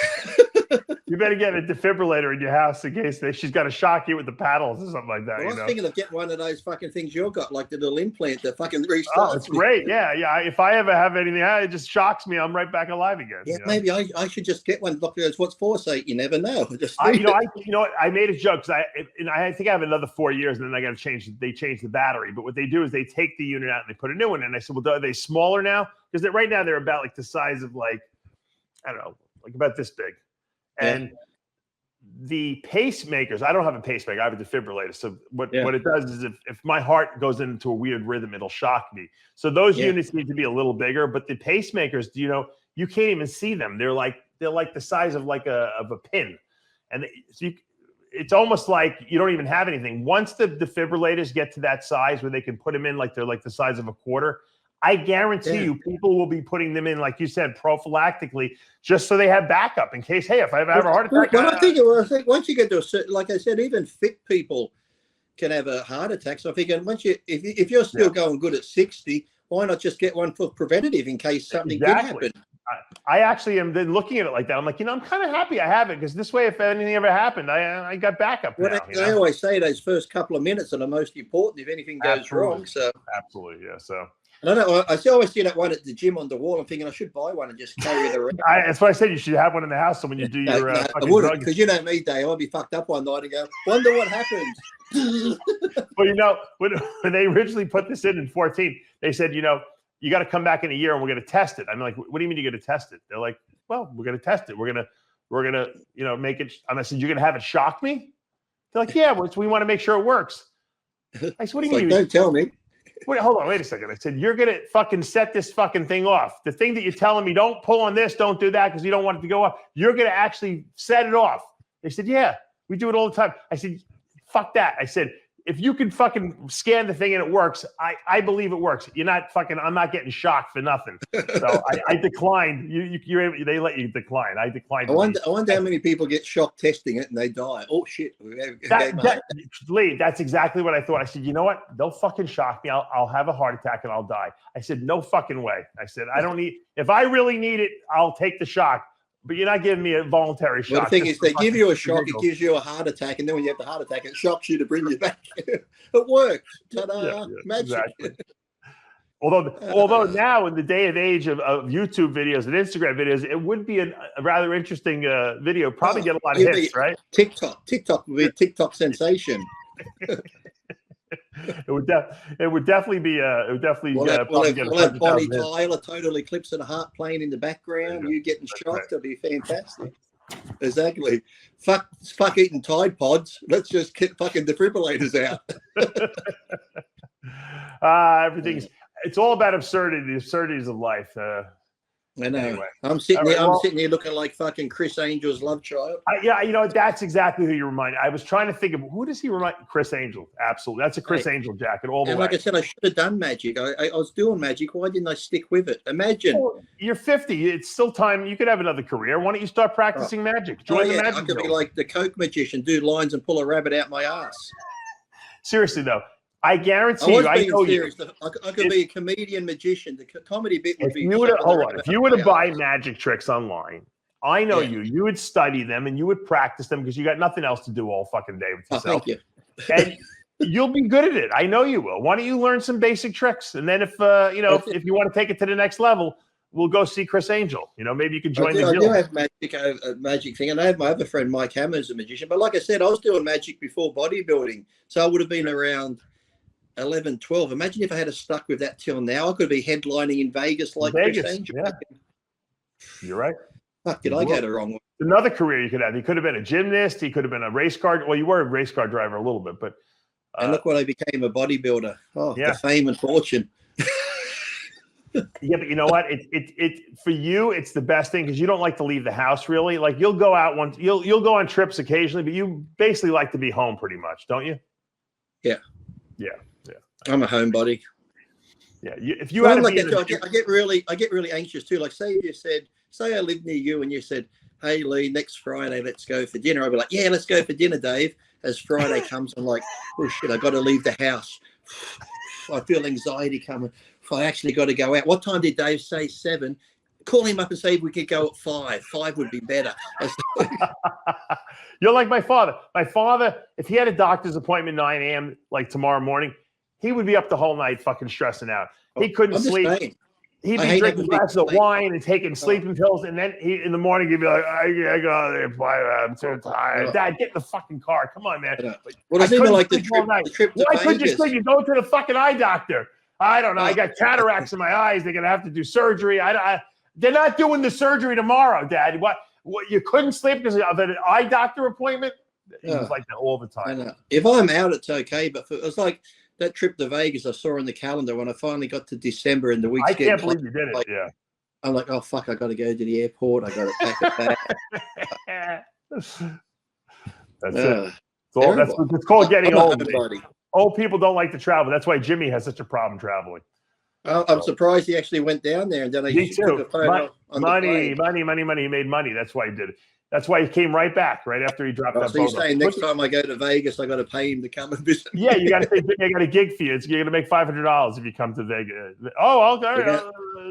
You better get a defibrillator in your house in case she's got to shock you with the paddles or something like that. Well, I was thinking of getting one of those fucking things you got, like the little implant that fucking restarts. Oh, it's great. Yeah. If I ever have anything, it just shocks me. I'm right back alive again. Yeah, maybe I should just get one. Doctor goes, "What's for?" Say, you never know. Just you know what? I made a joke because I think I have another 4 years, and then I got to change. They change the battery, but what they do is they take the unit out and they put a new one in. And I said, "Well, are they smaller now?" Because right now they're about like the size of like, I don't know, like about this big, and the pacemakers, I don't have a pacemaker, I have a defibrillator. So what it does is if my heart goes into a weird rhythm, it'll shock me. So those units need to be a little bigger, but the pacemakers, you can't even see them. They're like the size of like a pin. And it's almost like you don't even have anything. Once the defibrillators get to that size where they can put them in like they're like the size of a quarter, I guarantee you people will be putting them in, like you said, prophylactically, just so they have backup in case, hey, if I ever have a heart attack. Well, I think once you get to a certain, like I said, even fit people can have a heart attack. So I think if you're still going good at 60, why not just get one for preventative in case something did happen? I actually am then looking at it like that. I'm like, I'm kind of happy I have it because this way, if anything ever happened, I got backup now. I always say those first couple of minutes are the most important if anything goes wrong. So absolutely, yeah. So. I don't know. I always see that one at the gym on the wall. I'm thinking I should buy one and just carry it around. That's why I said you should have one in the house. So when you do your, I wouldn't, because you know me, Dave. I'll be fucked up one night and go, wonder what happened. Well, when they originally put this in 14, they said, you got to come back in a year and we're going to test it. I'm like, what do you mean you're going to test it? They're like, well, we're going to test it. We're gonna, make it. And I said, you're going to have it shock me? They're like, yeah, we want to make sure it works. I said, what do you mean? Don't tell me. Wait, hold on, wait a second. I said, you're going to fucking set this fucking thing off. The thing that you're telling me, don't pull on this, don't do that because you don't want it to go off. You're going to actually set it off. They said, yeah, we do it all the time. I said, fuck that. I said, if you can fucking scan the thing and it works, I believe it works. You're not fucking, I'm not getting shocked for nothing. So I declined. They let you decline. I declined. I wonder how many people get shocked testing it and they die. Oh shit. Lee, that's exactly what I thought. I said, you know what? They'll fucking shock me. I'll have a heart attack and I'll die. I said, no fucking way. I said, I don't need, if I really need it, I'll take the shock. But you're not giving me a voluntary shock. Well, the thing is, they give you a shock, it gives you a heart attack, and then when you have the heart attack, it shocks you to bring you back. It works. Ta-da! Magic. Exactly. Although now in the day and age of YouTube videos and Instagram videos, it would be a rather interesting video. Probably get a lot of hits, right? TikTok would be a TikTok sensation. It would definitely be. It would definitely. We'll have Bonnie Tyler totally clips of the heart playing in the background. You getting shocked? It'll be fantastic. Exactly. Fuck eating Tide Pods. Let's just get fucking defibrillators out. Everything's. It's all about absurdity. The absurdities of life. I know. Anyway. I'm sitting here looking like fucking Chris Angel's love child. That's exactly who you remind. I was trying to think of who does he remind? Chris Angel. Absolutely. That's a Chris Angel jacket all the way. Like I said, I should have done magic. I was doing magic. Why didn't I stick with it? Imagine. Well, you're 50. It's still time. You could have another career. Why don't you start practicing magic? Join the magic. I could be like the Coke magician, do lines and pull a rabbit out my ass. Seriously, though. I guarantee you. I know serious. I could be a comedian magician. The comedy bit would be. If you were to buy magic tricks online, I know you would study them and you would practice them because you got nothing else to do all fucking day with yourself. Thank you. And you'll be good at it. I know you will. Why don't you learn some basic tricks? And then if you want to take it to the next level, we'll go see Chris Angel. Maybe you can join the guild. I do have a magic thing. And I have my other friend, Mike Hammer's a magician. But like I said, I was doing magic before bodybuilding. So I would have been around 11, 12. Imagine if I had stuck with that till now. I could be headlining in Vegas like Chris Angel. Yeah. You're right. Fuck, did I go the wrong way? Another career you could have. He could have been a gymnast. He could have been a race car. Well, you were a race car driver a little bit, but. And look what I became, a bodybuilder. Oh, yeah. The fame and fortune. Yeah, but you know what? It for you, it's the best thing because you don't like to leave the house really. Like you'll go out once, you'll go on trips occasionally, but you basically like to be home pretty much, don't you? Yeah. Yeah. I'm a homebody. Yeah. If you had like that, I get really anxious too. Like say I live near you and you said, "Hey Lee, next Friday let's go for dinner." I'd be like, "Yeah, let's go for dinner, Dave." As Friday comes, I'm like, "Oh shit, I got to leave the house." I feel anxiety coming. I actually got to go out. What time did Dave say? 7. Call him up and say we could go at 5. 5 would be better. You're like my father. My father, if he had a doctor's appointment 9 a.m. like tomorrow morning, he would be up the whole night fucking stressing out. He couldn't sleep. He'd be drinking glasses of wine and taking sleeping pills, and then in the morning he'd be like, "I got I'm so tired." Dad, get in the fucking car. Come on, man. Well, it's even like the trip to Why couldn't you Vegas. sleep? You go to the fucking eye doctor. I don't know. I got cataracts in my eyes. They're gonna have to do surgery. They're not doing the surgery tomorrow, Dad. What? You couldn't sleep because of an eye doctor appointment? He was like that all the time. I know. If I'm out, it's okay, but it was like that trip to Vegas I saw in the calendar when I finally got to December and the week's I can't believe you did it. like, yeah. I'm like, oh fuck, I got to go to the airport. I got to pack a bag. That's it. It's called getting old. Old people don't like to travel. That's why Jimmy has such a problem traveling. I'm surprised he actually went down there and then Me too. Money. He made money. That's why he did it. That's why he came right back right after he dropped that. So you're saying next time I go to Vegas, I got to pay him to come and visit? Yeah, you got to say, I got a gig for you. You're going to make $500 if you come to Vegas. Oh, okay.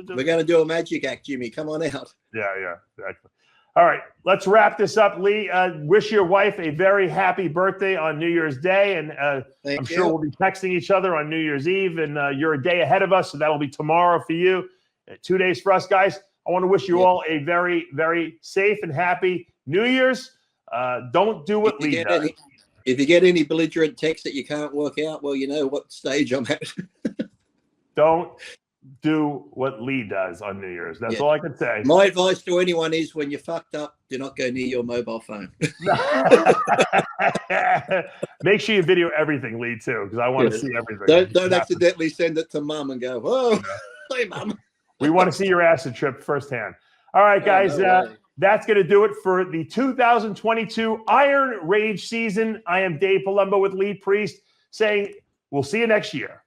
We're going to do a magic act, Jimmy. Come on out. Yeah, exactly. All right, let's wrap this up. Lee, wish your wife a very happy birthday on New Year's Day, and I'm sure we'll be texting each other on New Year's Eve, and you're a day ahead of us, so that'll be tomorrow for you. 2 days for us, guys. I want to wish you all a very, very safe and happy New Year's. Don't do what Lee does. If you get any belligerent text that you can't work out, well, you know what stage I'm at. Don't do what Lee does on New Year's. That's all I can say. My advice to anyone is when you're fucked up, do not go near your mobile phone. Make sure you video everything, Lee, too, because I want to see everything. Don't accidentally send it to mom and go, "Oh, hey, mom." We want to see your acid trip firsthand. All right, guys. That's going to do it for the 2022 Iron Rage season. I am Dave Palumbo with Lee Priest saying we'll see you next year.